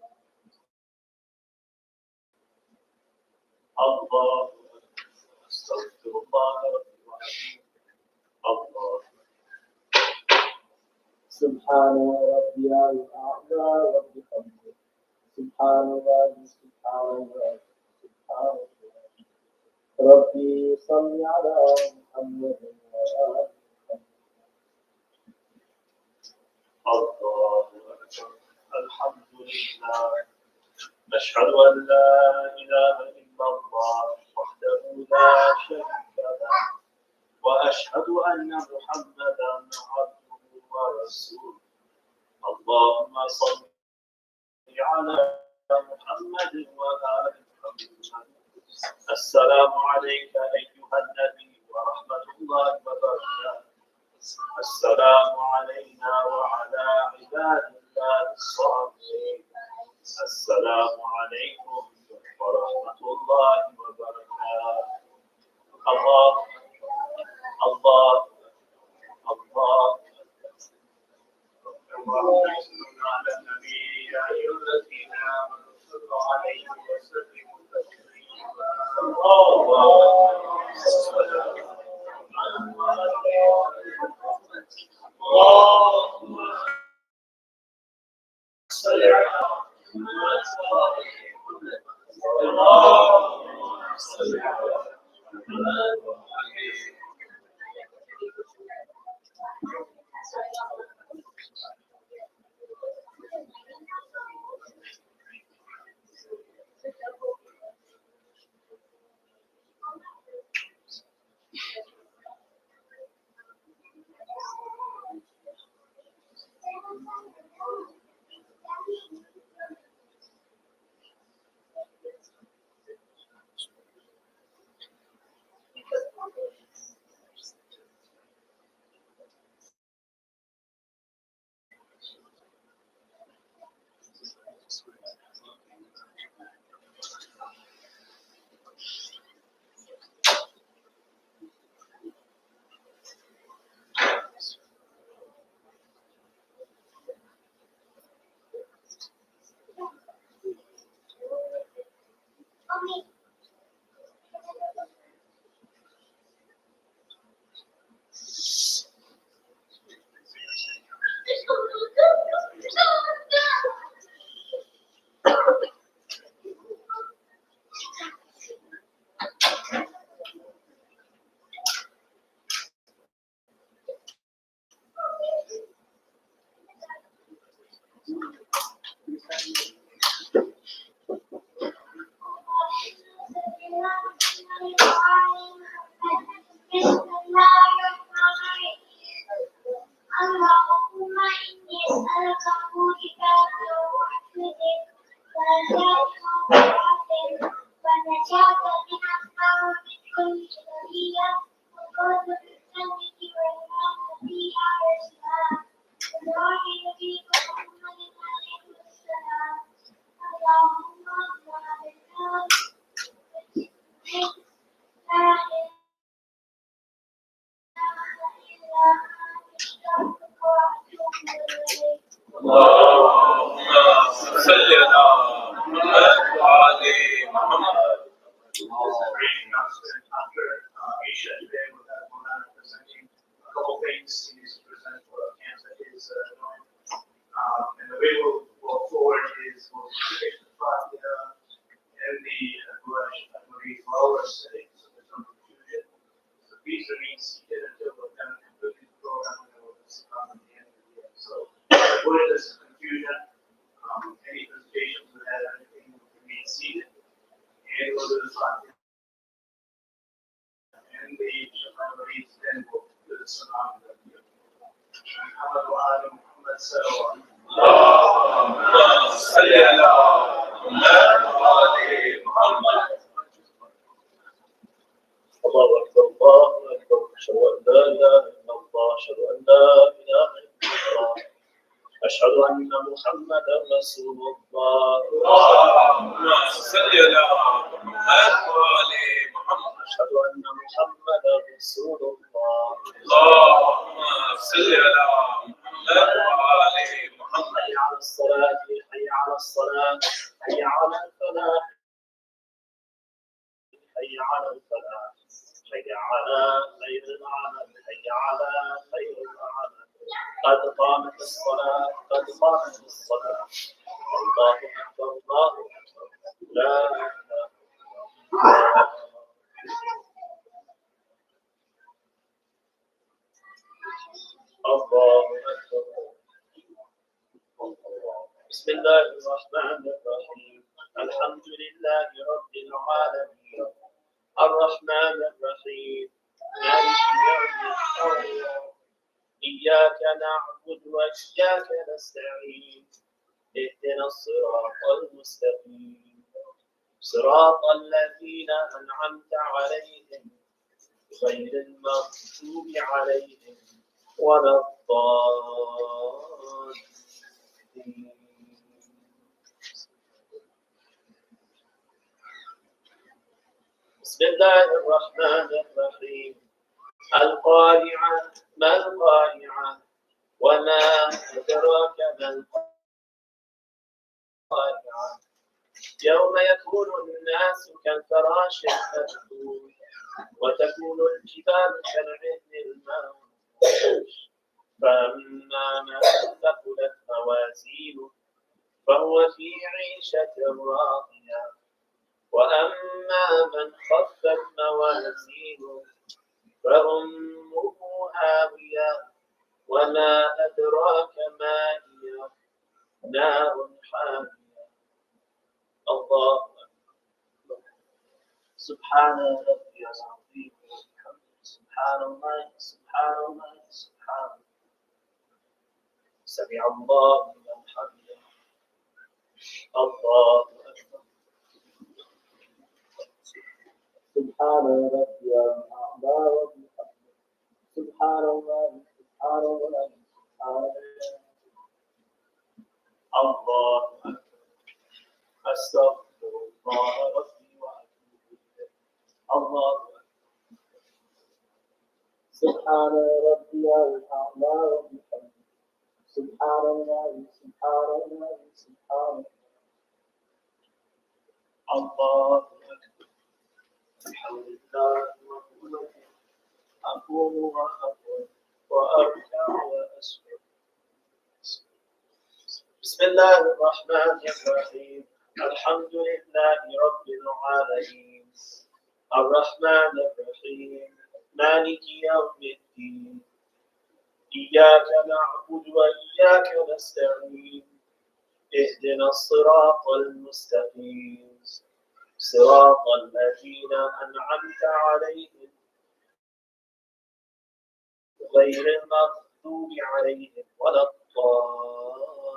Speaker 2: الله أستغفر الله ربي وأتوب الله سبحان ربي الأعلى وبحمده سبحان الله سبحان الله سبحان الله ربي صل على محمد وآل محمد الله أكبر الحمد لله أشهد أن لا إله إلا الله وحده لا شريك له وأشهد أن محمدا عبده ورسوله اللهم صل على محمد وآل محمد السلام عليك أيها النبي ورحمة الله وبركاته السلام علينا وعلى عباد الله الصالحين السلام عليكم ورحمة الله وبركاته الله الله الله على النبي يا أيها الذين آمنوا صلوا عليه وسلموا تسليما اللهم صل على محمد اللهم صل على محمد اللهم صل على محمد اللهم صل على محمد وعلى محمد. A couple things he needs to present for cancer is and the way we'll go forward is we'll take the Fatiha and the lower setting so there's no confusion. So these remain seated until we're done completely the program and then we'll sit down at the end of the day. So avoid this confusion. Any presentations that have anything will remain seated and we'll do the Fatiha. And the Shaykh then will do the Salam. Muhammad wa ali Muhammad sallallahu Allahumma salli ala Muhammad wa ali Muhammad. Allahu Akbar, Allahu Akbar. Ashhadu an la ilaha illallah, ashhadu an la ilaha illallah. أشهد أن محمدا رسول الله. اللهم صل على محمد وآل محمد. أشهد أن محمدا رسول الله. اللهم صل على محمد وآل محمد. حي على الصلاة، حي على الصلاة، حي على الفلاح، حي على الفلاح، حي على خير العمل، حي على خير العمل. قد قامت الصلاة، قد قامت الصلاة. الله أكبر، الله أكبر. لا إله إلا الله. بسم الله الرحمن الرحيم. الحمد لله رب العالمين الرحمن الرحيم مالك يوم الدين. إياك نعبد وإياك نستعين. اهدنا الصراط المستقيم صراط الذين أنعمت عليهم غير المغضوب عليهم ولا الضالين. بسم الله الرحمن الرحيم. القارعة، ما القارعة وما أدراك ما القارعة. يوم يكون الناس كالفراش المبثوث وتكون الجبال كالعهن المنفوش. فأما من ثقلت موازينه فهو في عيشة راضية وأما من خفت موازينه فأمه هاوية وما أدراك ما هي نار حامية. الله أكبر. سبحان ربي العظيم وبحمده. سبحان الله، سبحان الله، سبحان الله. سمع الله لمن حمده. الله أكبر. سبحان ربي الأعلى وبحمده. سبحان الله، سبحان الله، سبحان الله. الله أكبر. أستغفر الله ربي وأتوب إليه. الله أكبر. سبحان ربي الأعلى وبحمده. سبحان الله، سبحان الله، سبحان الله. أكبر. الحمد لله وحمده. أقوم وأقول وأركع وأسجد. بسم الله الرحمن الرحيم. الحمد لله رب العالمين الرحمن الرحيم مالك يوم الدين. إياك نعبد وإياك نستعين. اهدنا الصراط المستقيم صراط الذين أنعمت عليهم غير المغضوب عليهم ولا الضالين.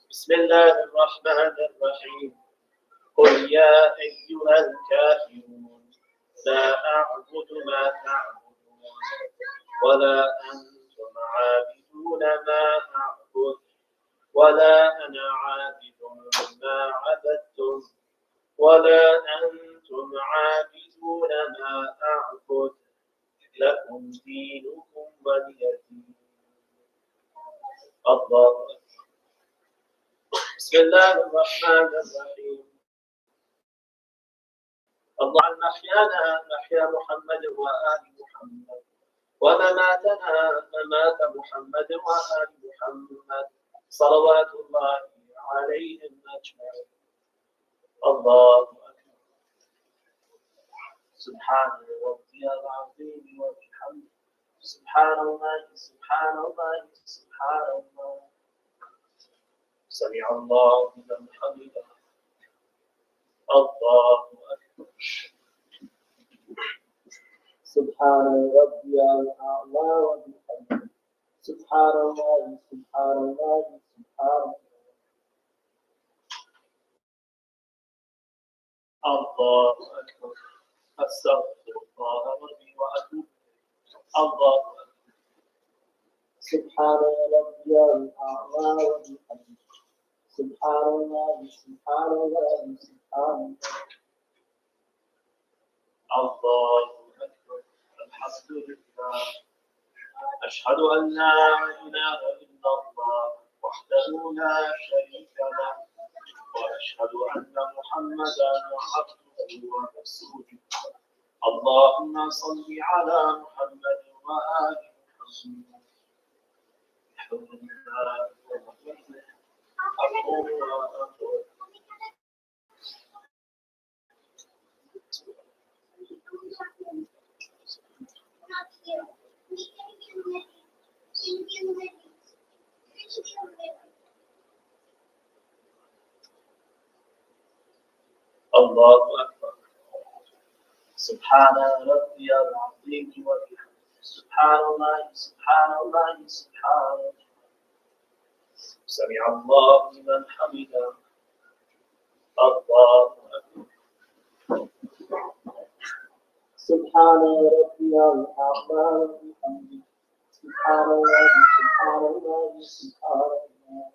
Speaker 2: بسم الله الرحمن الرحيم. قل يا أيها الكافرون لا أعبد ما تعبدون ولا أنتم عابدون ما أعبد ولا أنا عابد ما عبدتم ولا أنتم عابدون ما أعبد
Speaker 1: لكم دينكم ولي دين. الله. بسم الله الرحمن الرحيم. الله عن محيانا محيا محمد وآل محمد، ومماتنا ممات محمد وآل محمد، صلوات الله عليهم أجمعين. الله أكبر. سبحان ربي العظيم وبحمده، سبحان الله سبحان الله سبحان الله. سمع الله لمن حمده. الله أكبر. سبحان ربي الأعلى وبحمده، سبحان الله سبحان الله سبحان الله. الله أكبر. أستغفر الله ربي وأتوب إليه. الله أكبر. سبحان ربي الأعلى وبحمده، سبحان الله سبحان الله سبحان الله. الله أكبر. الحمد لله. أشهد أن لا إله إلا الله وحده لا شريك له، وأشهد أن محمدا عبده ورسوله. اللهم صل على محمد وآل محمد. بحول الله وقوته أقول وأقول. الله أكبر. سبحان ربي العظيم وبحمده، سبحان الله سبحان الله سبحان الله. سمع الله لمن حمده. الله أكبر. سبحان ربي الأعلى وبحمده، سبحان الله سبحان الله سبحان الله.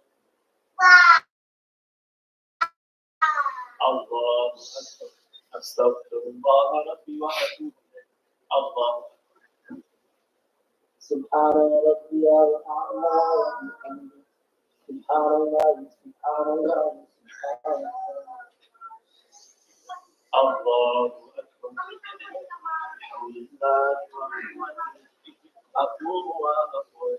Speaker 1: الله أكبر. أستغفر الله ربي وأتوب إليه. الله أكبر. سبحان ربي الأعلى وبحمده، سبحان الله سبحان الله سبحان الله. الله أكبر. بحول الله وقوته أقول وأقول.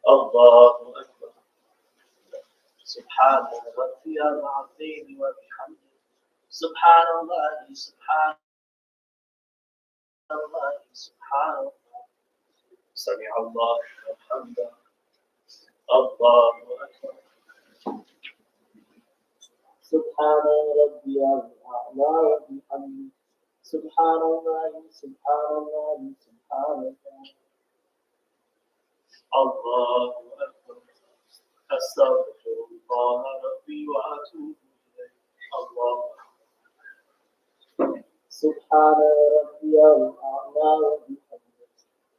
Speaker 1: الله أكبر. سبحان ربي العظيم وبحمده، سبحان الله سبحان الله سبحان الله. سمع الله لمن حمده. الله أكبر. سبحان ربي الأعلى وبحمده، سبحان الله سبحان الله سبحان الله. الله أكبر. أستغفر الله ربي وأتوب إليه. الله أكبر. سبحان ربي الأعلى وبحمده،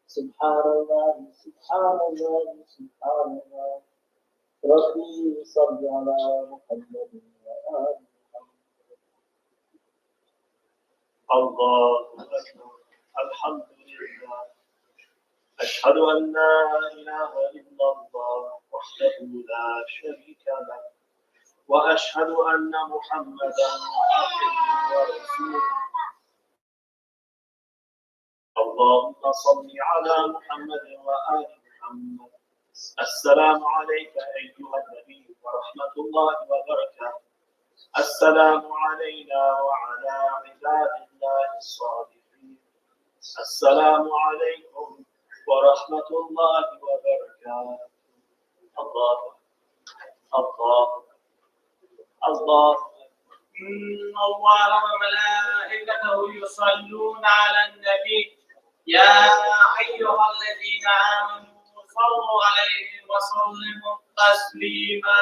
Speaker 1: سبحان الله سبحان الله سبحان الله. ربي صل على محمد وآل محمد. الله أكبر. الحمد لله. أشهد أن لا إله إلا الله وحده لا شريك له، وأشهد أن محمدا عبده ورسوله. اللهم صل على محمد وآل محمد. السلام عليك أيها النبي ورحمة الله وبركاته. السلام علينا وعلى عباد الله الصالحين. السلام عليكم ورحمة الله وبركاته. الله الله الله.
Speaker 3: إن الله وملائكته يصلون على النبي يا أيها الذين آمنوا صلوا عليه وسلموا تسليما.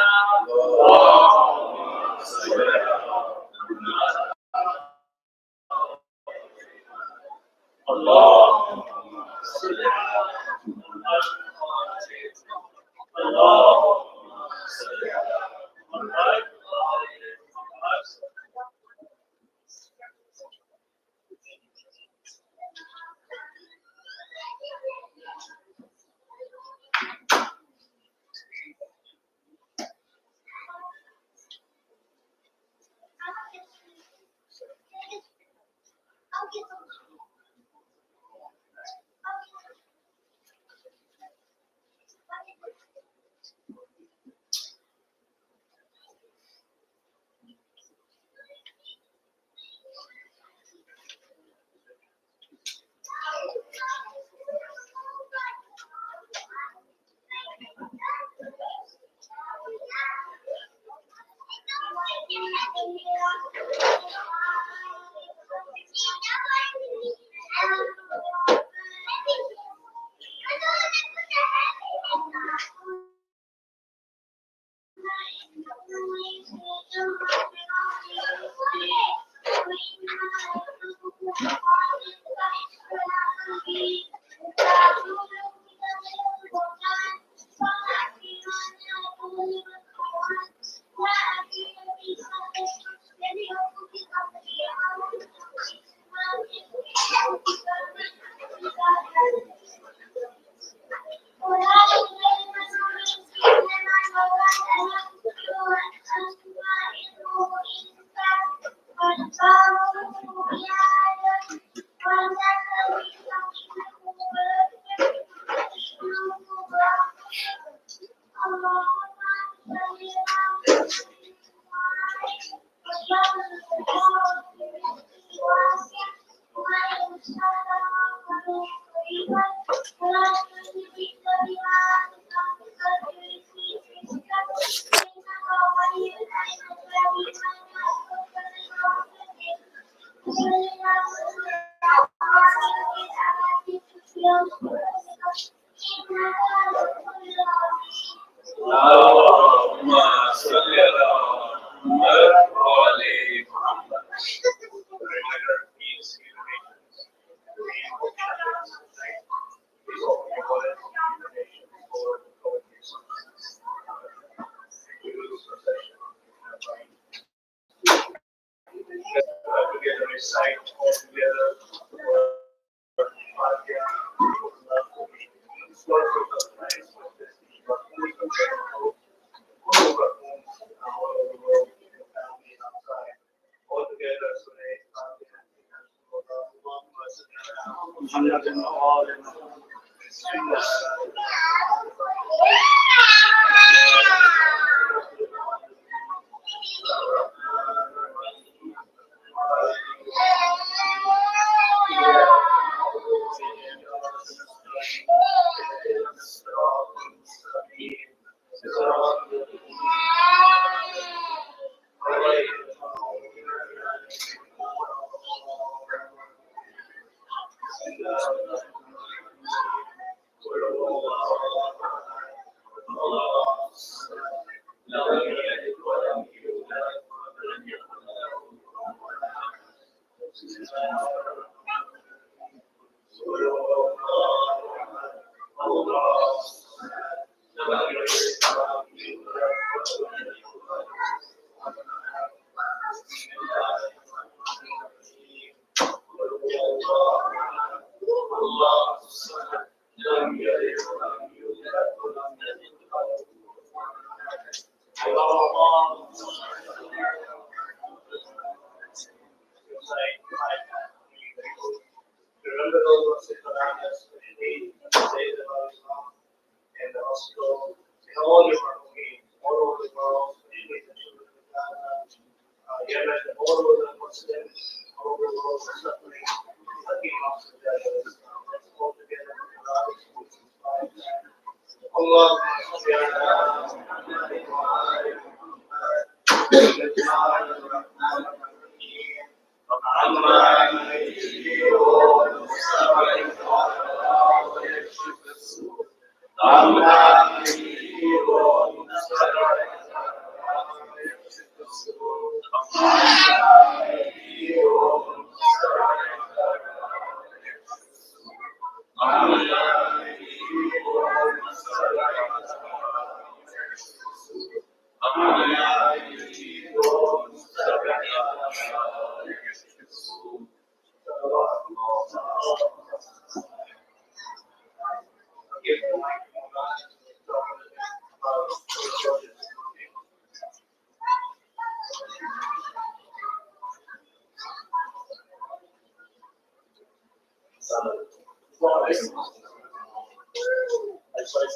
Speaker 1: Well, I just want to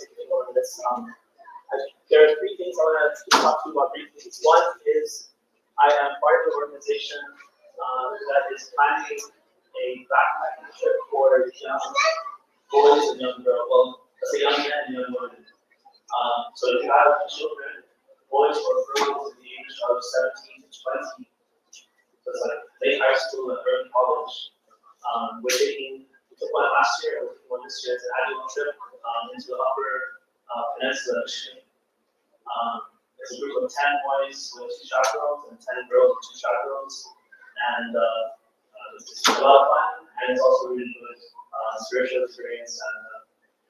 Speaker 1: take a look at this. There are three things I want to talk to you about briefly. One is I am part of the organization that is planning a backpacking trip for young boys and young girls. Well, let's say young men and young women. So if you have children, boys or girls in the age of 17 to 20, so it's like late high school and early college, we took one last year, we're taking one this year. It's an annual trip into the upper peninsula of Michigan. There's a group of 10 boys with 2 chaperones and 10 girls with 2 chaperones. And it's a lot of fun, and it's also really good spiritual experience. And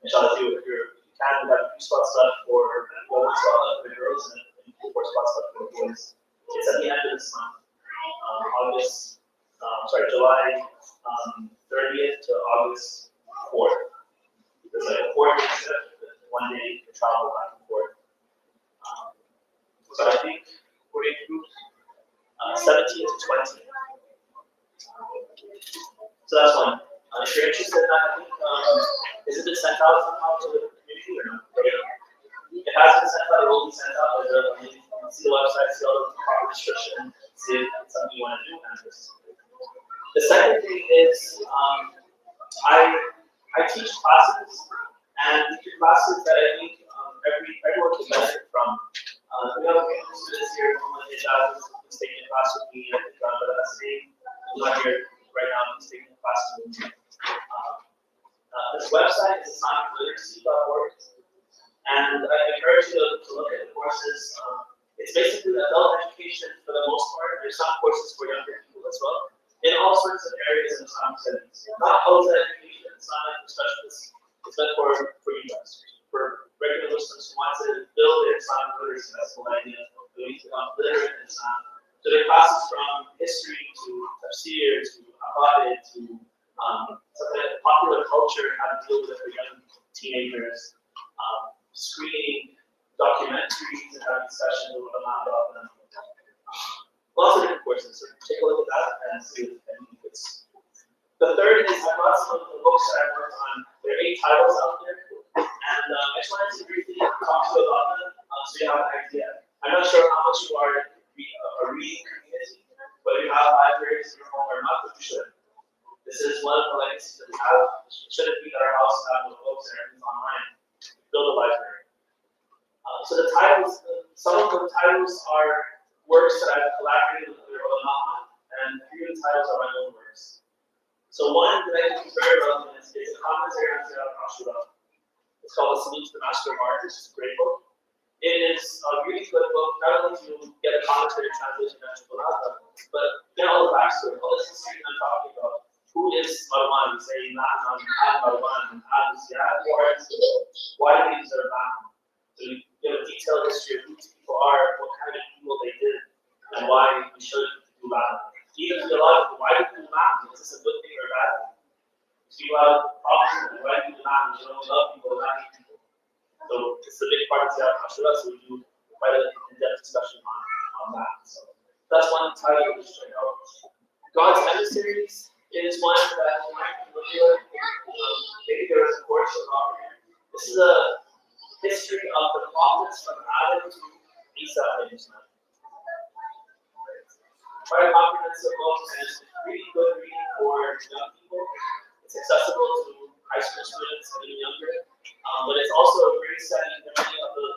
Speaker 1: inshallah, if you can, we have a few spots left for one spot left for the girls and 4 spots left for the boys. It's at the end of this month, July 30th to August 4th. It's like a 4-day trip, 1 day to travel back and forth. So I think we're in groups 17 to 20. So that's one. If you're interested in that, I think, has it been sent out somehow to the community or not? It has been sent out, it will be sent out. You can see the website, see all the proper description, see if it's something you want to do. The second thing is I teach classes, and these classes that I think everyone can benefit from. We have students here from the Hijaz who's taking a class with me. I think Arastu, who's not here right now, who's taking a class with me. This website is IslamicLiteracy.org, and I encourage you to look at the courses. It's basically adult education for the most part. There's some courses for younger people as well, in all sorts of areas in Islamic studies. Not Hausa education, it's not meant for specialists. It's meant for you guys, for regular Muslims who want to build their Islamic literacy. That's the idea. They need to become literate in Islam. So there are classes from history to tafsir to aqaid to something like popular culture, how to deal with it for young teenagers, screening documentaries and having sessions with ulama about them. Lots of different courses. So take a look at that and see if anything fits. The third is I brought some of the books that I worked on. There are 8 titles out there, and I just wanted to briefly talk to you about them so you have an idea. I'm not sure how much you are a reading community, but if you have libraries in your home or not, but you should. This is one of the legacies that we have. It shouldn't be that our house has no books and everything's online. Build a library. So the titles, some of the titles are works that I've collaborated with other ulama on, and a few of the titles are my own works. So one that I think is very relevant is a commentary on Ashura. It's called A Salute to the Master of Art. It's a great book. It is a really good book, not only to get a commentary translation of Ashura, but get all the backstory, all this history I'm talking about. Who is Marwan? We say Marwan, Marwan, why do they deserve Marwan? So you give a detailed history of who these people are, what kind of people they did, and why we should do Marwan. Even theologically, why do we do Marwan? Is this a good thing or a bad thing? So you have problems with why do we do Marwan? You don't love people, not hate people. So it's a big part of Ashura, so we do quite an in-depth discussion on that. So that's one title which I know. God's Emissaries is one that you might be familiar with. Maybe there was a course about it. This is a history of the prophets from Adam to Isa. Quite a comprehensive book, and it's really good reading for young people. It's accessible to high school students and even younger. But it's also a great study for many of the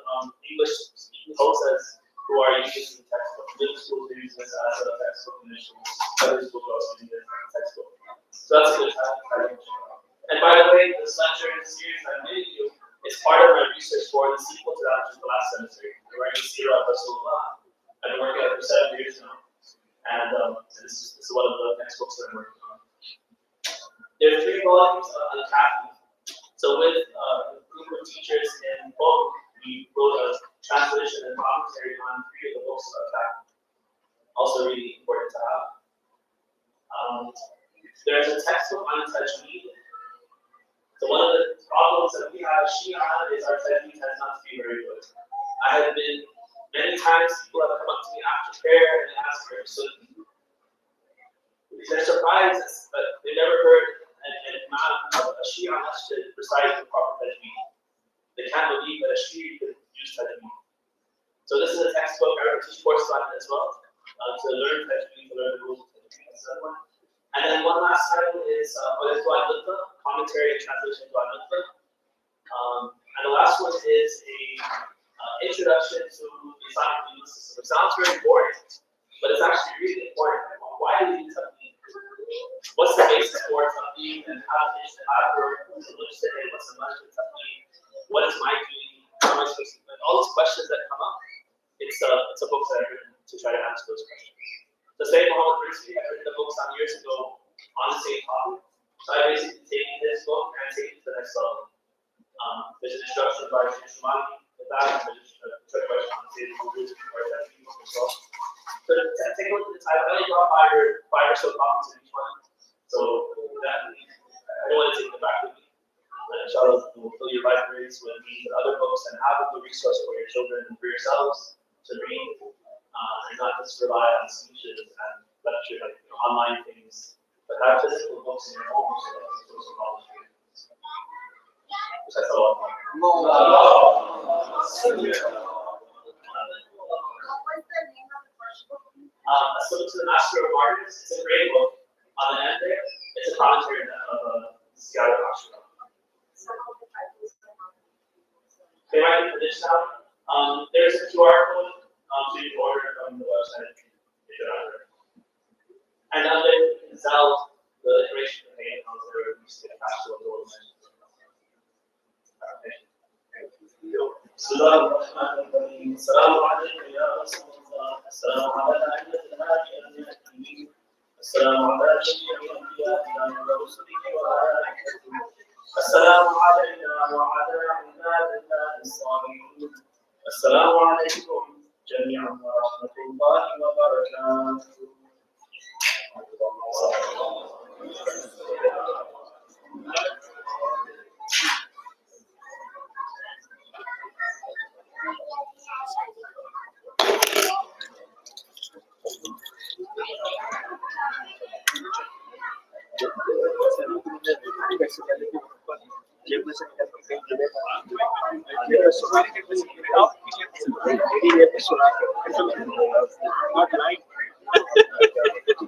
Speaker 1: English-speaking Hausas who are using the textbook. Middle schools are using this as a textbook initially. Other schools are also using it as a textbook. So that's a good time. And by the way, this lecture series I'm giving you is part of my research for the sequel to that, which is the last semester. We're writing Sirah of Rasulullah. I've been working on it for 7 years now. And this is one of the next books that I'm working on. There are 3 volumes on the Kafi. So with a group of teachers in both, we wrote a translation and commentary on 3 of the books of Kafi. Also really important to have.
Speaker 3: There's a textbook on Tajweed. So one of the problems that we have Shia is our Tajweed tends not to be very good. I have been many times, people have come up to me after prayer and asked for so they're surprised that they never heard an imam of a Shia masjid recite the proper Tajweed. They can't believe that a Shia could use Tajweed. So this is a textbook I teach courses on it as well, to learn Tajweed, to learn the rules of Tajweed. And then one last title is Rizwan, commentary and translation to Al-Nutfa. And the last one is a introduction to the Islamic legal system. It sounds very boring, but it's actually really important. Why do we need something? What's the basis for something, and how to work? What's the masjid something? What is my duty? How am I supposed to do it? All these questions that come up, it's a book that I've written to try to answer those questions. The same Muhammad Rizwan, I written a book some years ago on the same topic. So I basically taken this book and taken it to the next level. There's an introduction by Rizwan with that, and there's a third question on the table for that book as well. So take a look at the title. I only got five or so copies of each one. So that I don't want to take them back with me. Inshallah, we'll fill your libraries with these and other books and have a good resource for your children and for yourselves to read. And not just rely on speeches and lecture, like online things, but have physical books in your home so that's a source of knowledge. That's a lot more. So to the Master of Martyrs, it's a great book. On the end there, it's a commentary of Siyar al-Ashura. They might be finished now. There's a QR code. So you can order it from the website if you're not there. And then you can sell the information contained on the release to attach to the website. السلام الرحمن الرحيم السلام عليك يا رسول الله السلام على أئمة الهادي المهديين السلام على جميع الأنبياء ورسله وملائكته السلام علينا وعلى عباد الله الصالحين السلام عليكم جميعا ورحمة الله وبركاته.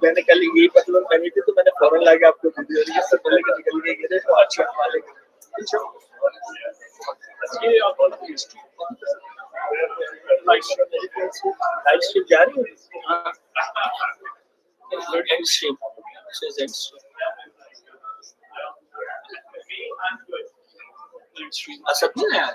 Speaker 4: मैंने कल यही पतलून पहनी थी तो मैंने फौरन लाके आपको वीडियो ये सब बोले कि निकल गए थे तो अच्छा वाले ये आप लाइव स्ट्रीम जा रही है and stream this is and stream अच्छा नहीं है